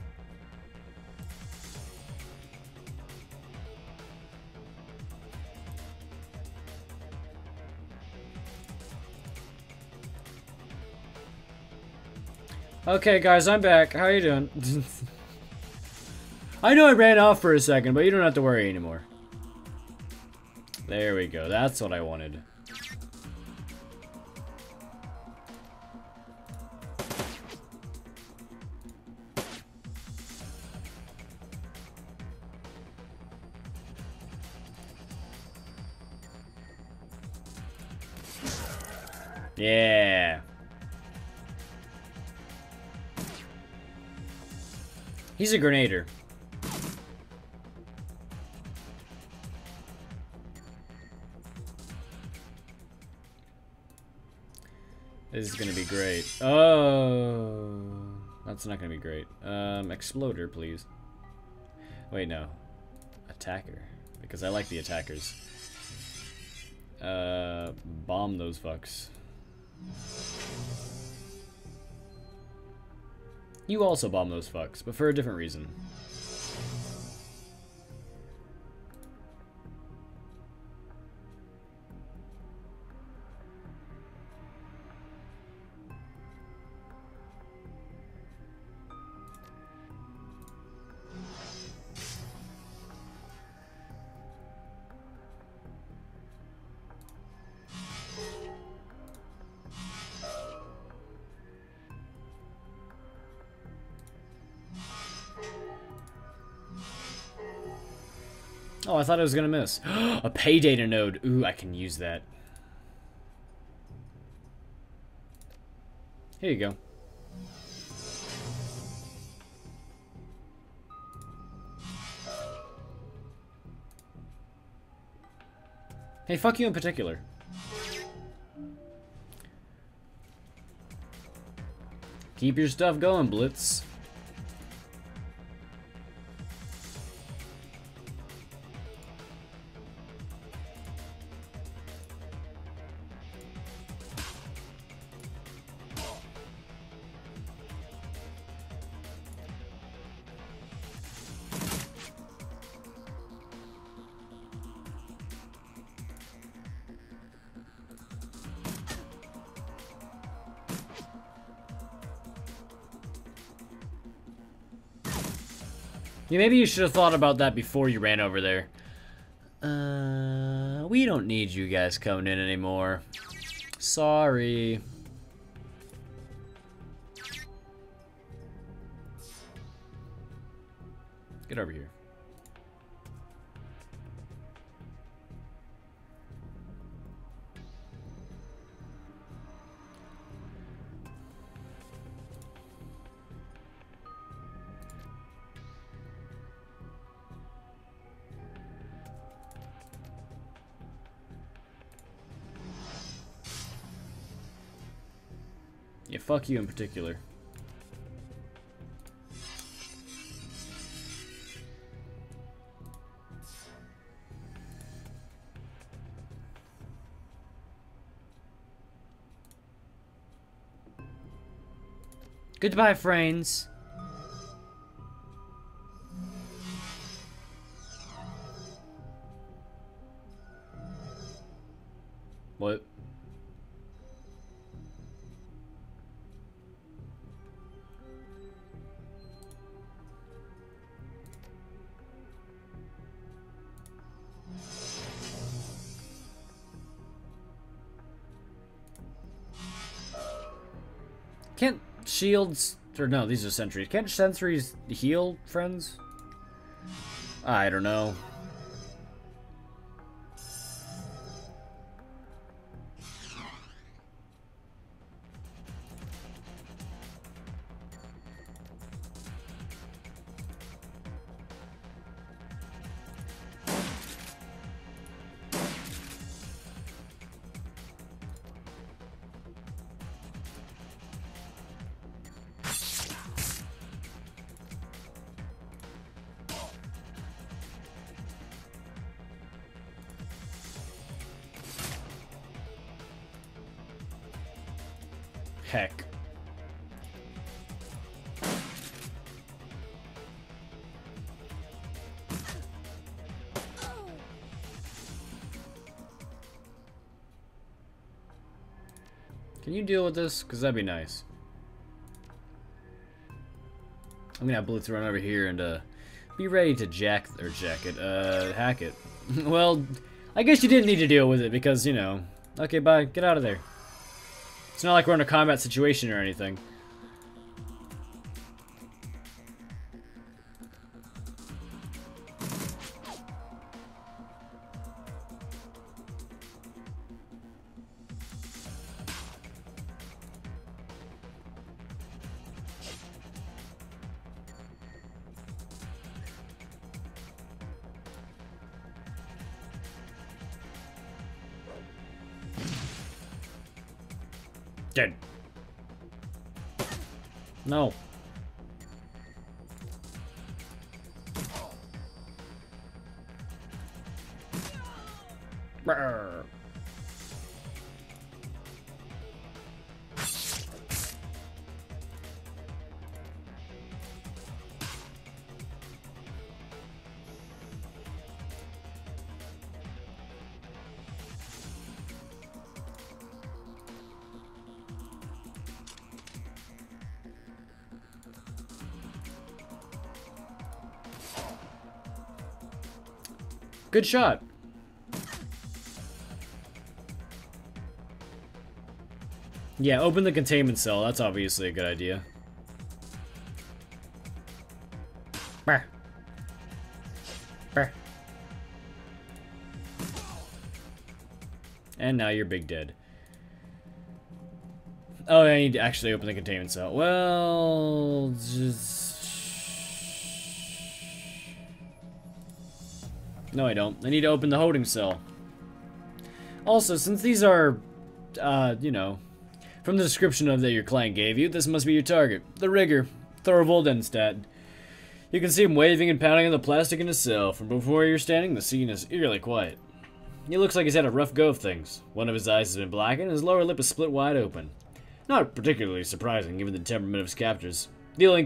Okay, guys, I'm back. How you doing? I know I ran off for a second, but you don't have to worry anymore. There we go. That's what I wanted. Yeah. He's a grenader. This is gonna be great. Oh, that's not gonna be great. Exploder, please. Wait, no. Attacker, because I like the attackers. Bomb those fucks. You also bomb those fucks, but for a different reason. Oh, I thought I was gonna miss. A pay data node. Ooh, I can use that. Here you go. Hey, fuck you in particular. Keep your stuff going, Blitz. Yeah, maybe you should have thought about that before you ran over there. We don't need you guys coming in anymore. Sorry. Get over here. Yeah, fuck you in particular. Goodbye, friends. What? Can't shields, or no, these are sentries. Can't sentries heal, friends? I don't know. Heck. Can you deal with this? Because that'd be nice. I'm gonna have Blitz run over here and be ready to hack it. Well, I guess you didn't need to deal with it because, you know. Okay, bye. Get out of there. It's not like we're in a combat situation or anything. dead. No. Brr. Good shot. Yeah, open the containment cell. That's obviously a good idea. Brr. Brr. And now you're big dead. Oh, I need to actually open the containment cell. Well, just... No, I don't. I need to open the holding cell. Also, since these are, you know, from the description of that your client gave you, this must be your target. The rigger, Thorvoldenstad. You can see him waving and pounding on the plastic in his cell. From before you're standing, the scene is eerily quiet. He looks like he's had a rough go of things. One of his eyes has been blackened, and his lower lip is split wide open. Not particularly surprising, given the temperament of his captors. The only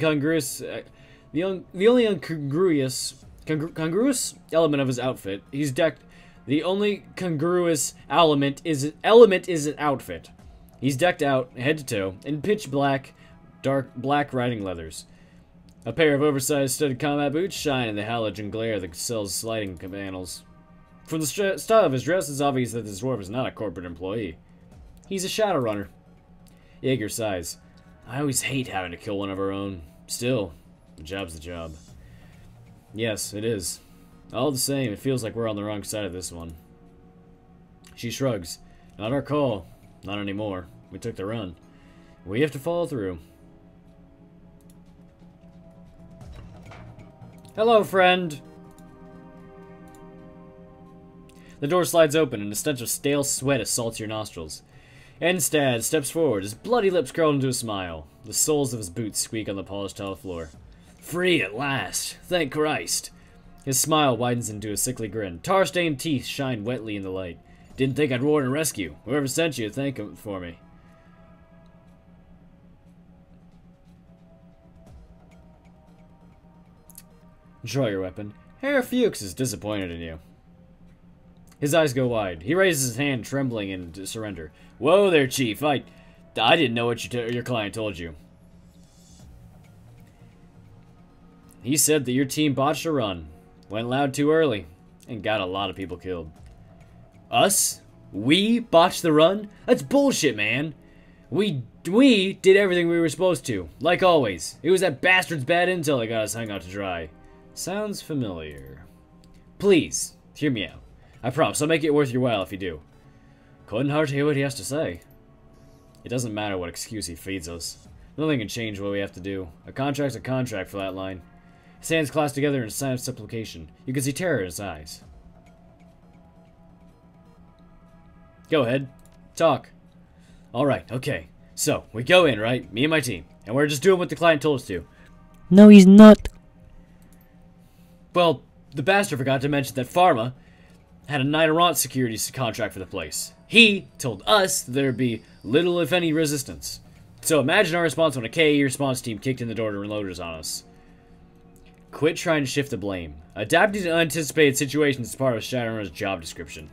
incongruous element of his outfit. He's decked. The only congruous element is an outfit. He's decked out, head to toe, in pitch black, dark black riding leathers. A pair of oversized studded combat boots shine in the halogen glare that cell's sliding panels. From the style of his dress, it's obvious that this dwarf is not a corporate employee. He's a Shadowrunner. Jaeger sighs. I always hate having to kill one of our own. Still, the job's the job. Yes, it is. All the same, it feels like we're on the wrong side of this one. She shrugs. Not our call. Not anymore. We took the run. We have to follow through. Hello, friend! The door slides open and a stench of stale sweat assaults your nostrils. Enstad steps forward, his bloody lips curled into a smile. The soles of his boots squeak on the polished tile floor. Free at last! Thank Christ! His smile widens into a sickly grin. Tar-stained teeth shine wetly in the light. Didn't think I'd reward and rescue. Whoever sent you, thank him for me. Draw your weapon. Herr Fuchs is disappointed in you. His eyes go wide. He raises his hand, trembling in surrender. Whoa there, Chief. I didn't know what your client told you. He said that your team botched a run, went loud too early, and got a lot of people killed. Us? We botched the run? That's bullshit, man. We did everything we were supposed to, like always. It was that bastard's bad intel that got us hung out to dry. Sounds familiar. Please, hear me out. I promise I'll make it worth your while if you do. Couldn't hard to hear what he has to say. It doesn't matter what excuse he feeds us. Nothing can change what we have to do. A contract's a contract for that line. His hands clasped together in a sign of supplication. You can see terror in his eyes. Go ahead. Talk. Alright, okay. So, we go in, right? Me and my team. And we're just doing what the client told us to. No, he's not. Well, the bastard forgot to mention that Pharma had a Nighterant security contract for the place. He told us that there'd be little, if any, resistance. So imagine our response when a KE response team kicked in the door to reloaders on us. Quit trying to shift the blame. Adapting to unanticipated situations is part of Shadowrun's job description.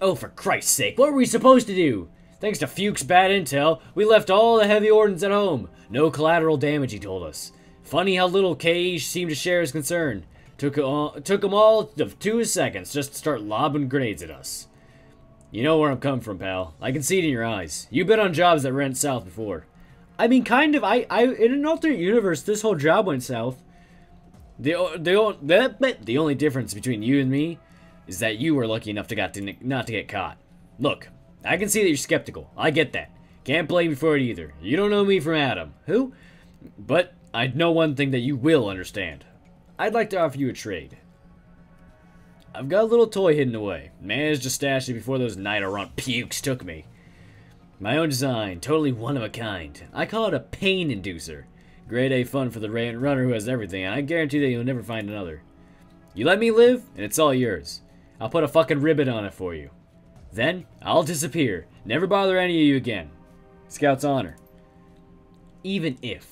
Oh, for Christ's sake, what were we supposed to do? Thanks to Fuchs' bad intel, we left all the heavy ordnance at home. No collateral damage, he told us. Funny how little KE seemed to share his concern. Took them all of 2 seconds just to start lobbing grenades at us. You know where I'm coming from, pal. I can see it in your eyes. You've been on jobs that went south before. I mean, kind of. In an alternate universe, this whole job went south. The only difference between you and me is that you were lucky enough not to get caught. Look, I can see that you're skeptical. I get that. Can't blame you for it either. You don't know me from Adam. Who? But I know one thing that you will understand. I'd like to offer you a trade. I've got a little toy hidden away. Managed to stash it before those Nighterant pukes took me. My own design, totally one of a kind. I call it a pain inducer. Grade A fun for the runner who has everything, and I guarantee that you'll never find another. You let me live, and it's all yours. I'll put a fucking ribbon on it for you. Then, I'll disappear. Never bother any of you again. Scout's honor. Even if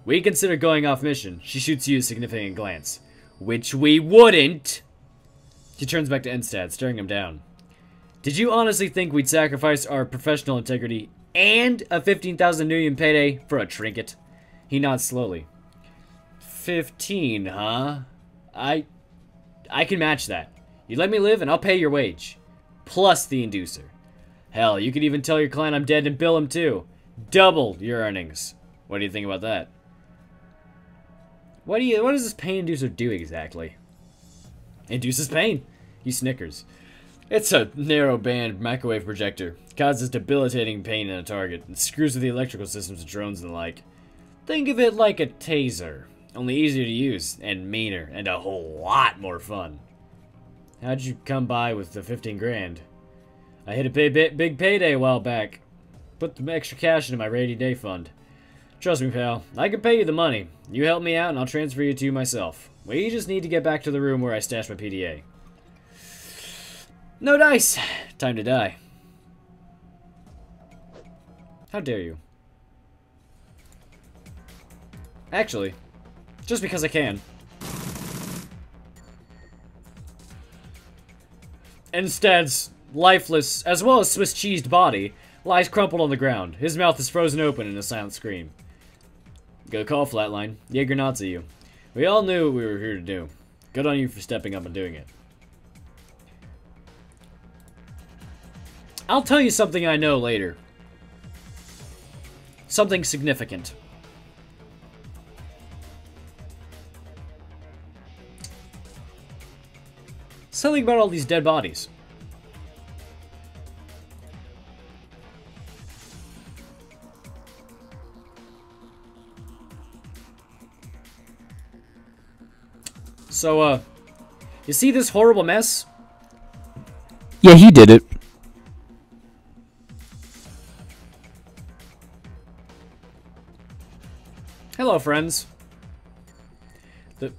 we consider going off mission, she shoots you a significant glance. Which we wouldn't. She turns back to Enstad, staring him down. Did you honestly think we'd sacrifice our professional integrity and a 15,000 Nuyen payday for a trinket? He nods slowly. 15, huh? I can match that. You let me live and I'll pay your wage. Plus the inducer. Hell, you could even tell your client I'm dead and bill him too. Double your earnings. What do you think about that? What does this pain inducer do exactly? Induces pain. He snickers. It's a narrow-band microwave projector. Causes debilitating pain in a target. And screws with the electrical systems of drones and the like. Think of it like a taser. Only easier to use, and meaner, and a whole lot more fun. How'd you come by with the 15 grand? I hit a big payday a while back. Put the extra cash into my rainy day fund. Trust me, pal. I can pay you the money. You help me out, and I'll transfer you to you myself. We just need to get back to the room where I stashed my PDA. No dice. Time to die. How dare you? Actually, just because I can. Enstad's lifeless, as well as Swiss cheesed body, lies crumpled on the ground. His mouth is frozen open in a silent scream. Good call, Flatline. Jaeger nods at you. We all knew what we were here to do. Good on you for stepping up and doing it. I'll tell you something I know later. Something significant. Something about all these dead bodies. So, you see this horrible mess? Yeah, he did it. Hello, friends. What,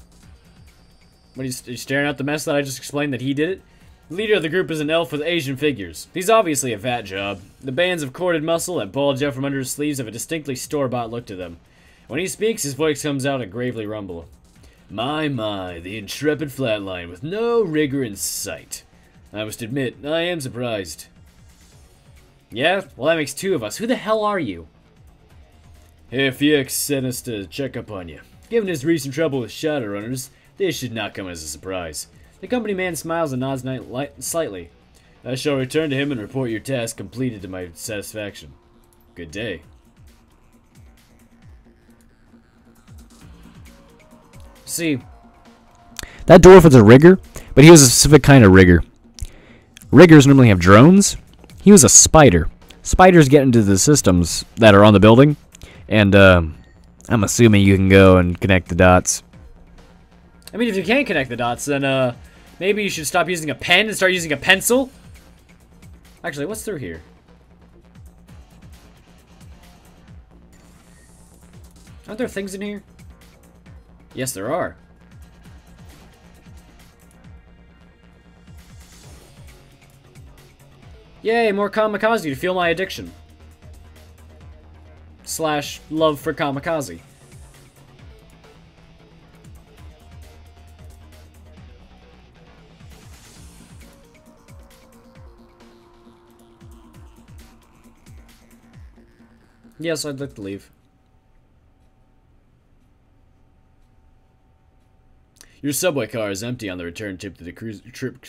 are you staring at the mess that I just explained that he did it? The leader of the group is an elf with Asian figures. He's obviously a fat job. The bands of corded muscle that bulge out from under his sleeves have a distinctly store-bought look to them. When he speaks, his voice comes out a gravely rumble. My, the intrepid Flatline with no rigor in sight. I must admit, I am surprised. Yeah? Well, that makes two of us. Who the hell are you? FX sent us to check up on you. Given his recent trouble with Shadowrunners, this should not come as a surprise. The company man smiles and nods slightly. I shall return to him and report your task completed to my satisfaction. Good day. See, That dwarf was a rigger, but he was a specific kind of rigger. Riggers normally have drones. He was a spider. Spiders get into the systems that are on the building, and I'm assuming you can go and connect the dots. I mean, if you can't connect the dots, then maybe you should stop using a pen and start using a pencil? Actually, what's through here? Aren't there things in here? Yes, there are. Yay, more kamikaze to fuel my addiction. / love for kamikaze. Yes, I'd like to leave. Your subway car is empty on the return trip to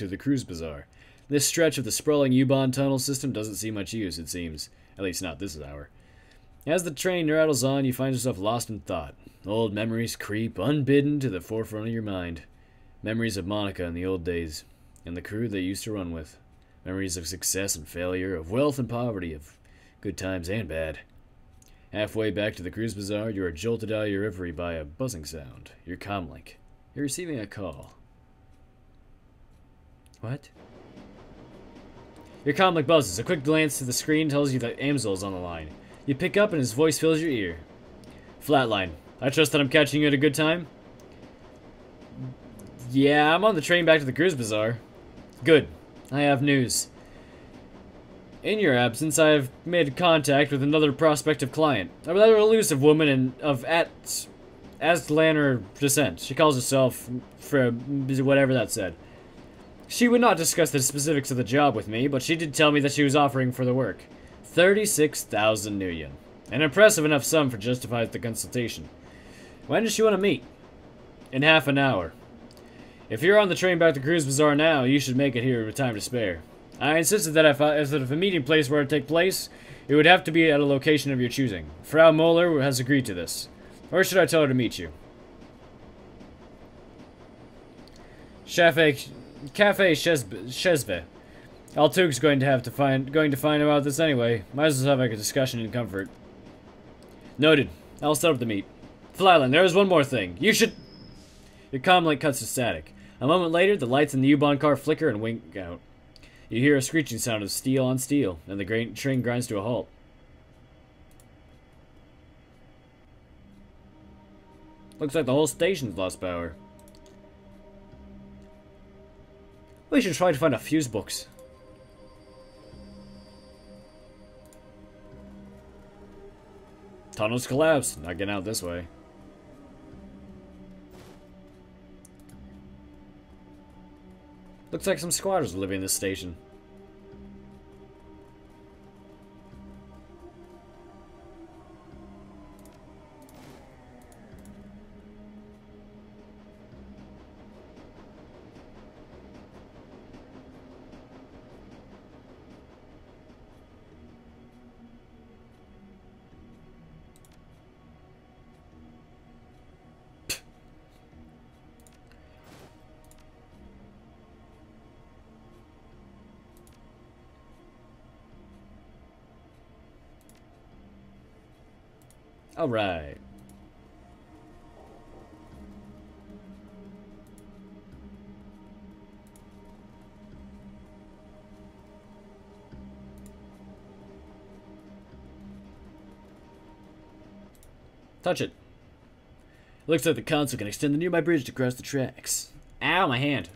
the cruise bazaar. This stretch of the sprawling U-Bahn tunnel system doesn't see much use, it seems. At least not this hour. As the train rattles on, you find yourself lost in thought. Old memories creep unbidden to the forefront of your mind. Memories of Monica in the old days, and the crew they used to run with. Memories of success and failure, of wealth and poverty, of good times and bad. Halfway back to the cruise bazaar, you are jolted out of your reverie by a buzzing sound. Your comlink. You're receiving a call. What? Your comm buzzes. A quick glance to the screen tells you that Amzel is on the line. You pick up and his voice fills your ear. Flatline. I trust that I'm catching you at a good time? Yeah, I'm on the train back to the Cruise Bazaar. Good. I have news. In your absence, I have made contact with another prospective client. A rather elusive woman of Aztlaner descent. She calls herself for whatever that said. She would not discuss the specifics of the job with me, but she did tell me that she was offering for the work. 36,000 new yen. An impressive enough sum for justify the consultation. When does she want to meet? In half an hour. If you're on the train back to Cruise Bazaar now, you should make it here with time to spare. I insisted that if a meeting place were to take place, it would have to be at a location of your choosing. Frau Moeller has agreed to this. Or should I tell her to meet you? Cafe Shesve. Altuk's going to find out about this anyway. Might as well have a discussion in comfort. Noted. I'll set up the meet. Flyland, there is one more thing. You should... Your comm link cuts to static. A moment later, the lights in the U-Bahn car flicker and wink out. You hear a screeching sound of steel on steel, and the train grinds to a halt. Looks like the whole station's lost power. We should try to find a fuse box. Tunnels collapsed. Not getting out this way. Looks like some squatters are living in this station. All right. Touch it. Looks like the console can extend the nearby bridge to cross the tracks. Ow, my hand.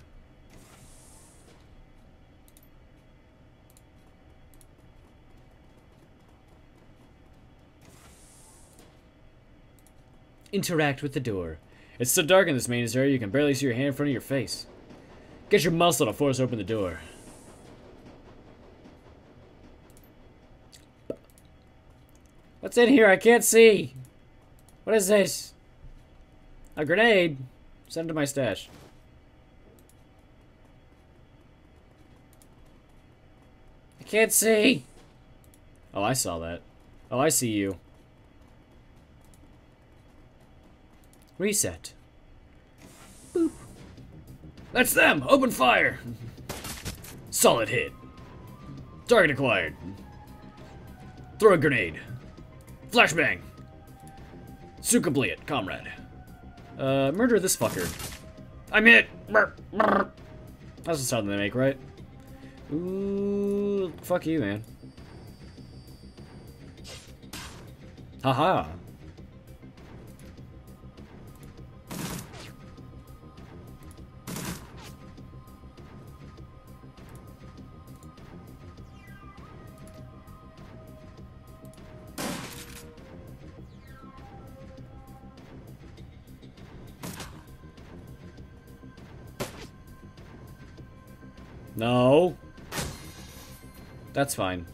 Interact with the door. It's so dark in this main area you can barely see your hand in front of your face. Get your muscle to force open the door. What's in here? I can't see. What is this? A grenade. Send to my stash. I can't see. Oh, I saw that. Oh, I see you. Reset. Boop. That's them! Open fire! Solid hit. Target acquired. Throw a grenade. Flashbang. Sukabliet, comrade. Murder this fucker. I'm hit! Brr, brr. That's the sound they make, right? Ooh, fuck you, man. Haha. No. That's fine.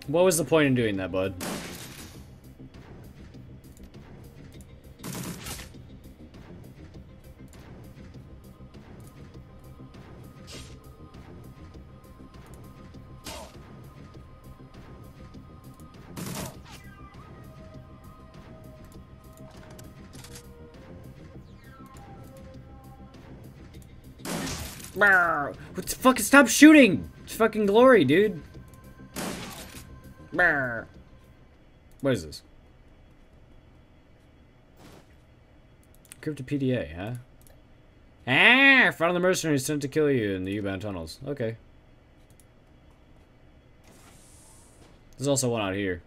What was the point in doing that, bud? Brr. What the fuck? Stop shooting! It's fucking glory, dude. Brr. What is this? Crypto PDA, huh? Ah! Front of the mercenaries sent to kill you in the U-bound tunnels. Okay. There's also one out here.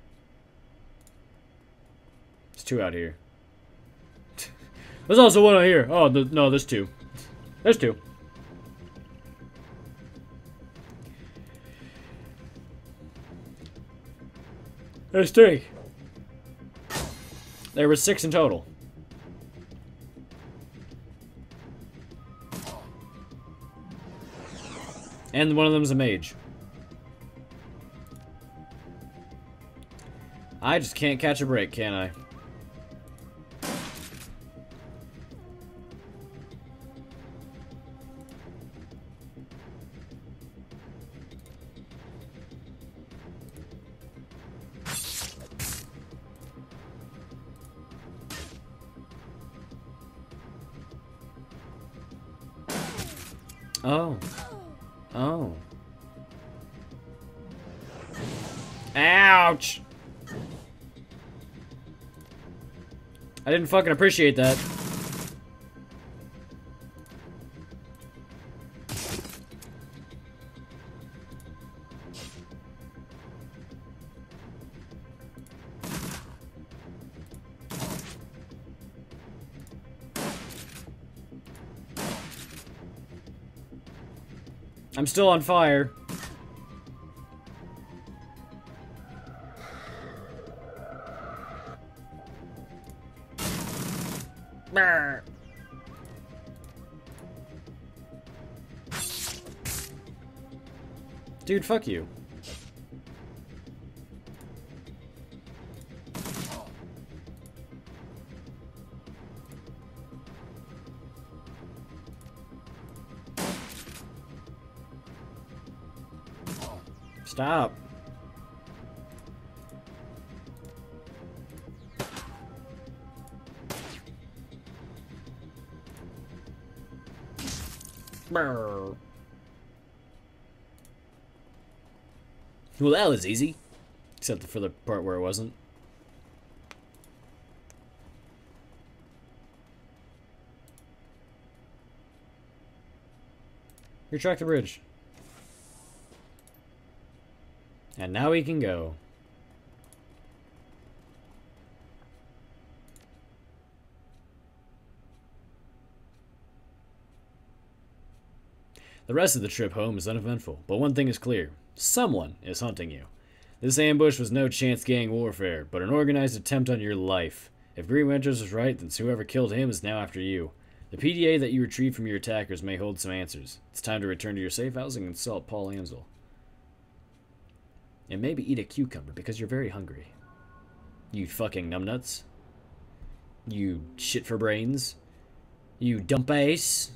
There's two out here. There's also one out here. Oh, no, there's two. There's two. There's three. There were 6 in total. And one of them's a mage. I just can't catch a break, can I? Oh. Oh. Ouch! I didn't fucking appreciate that. I'm still on fire. Brr. Dude, fuck you. Stop. Brr. Well, that was easy. Except for the part where it wasn't. Retract the bridge. And now we can go. The rest of the trip home is uneventful, but one thing is clear. Someone is hunting you. This ambush was no chance gang warfare, but an organized attempt on your life. If Green Winters was right, then whoever killed him is now after you. The PDA that you retrieved from your attackers may hold some answers. It's time to return to your safe housing and consult Paul Ansel. And maybe eat a cucumber, because you're very hungry. You fucking numbnuts. You shit for brains. You dump ace.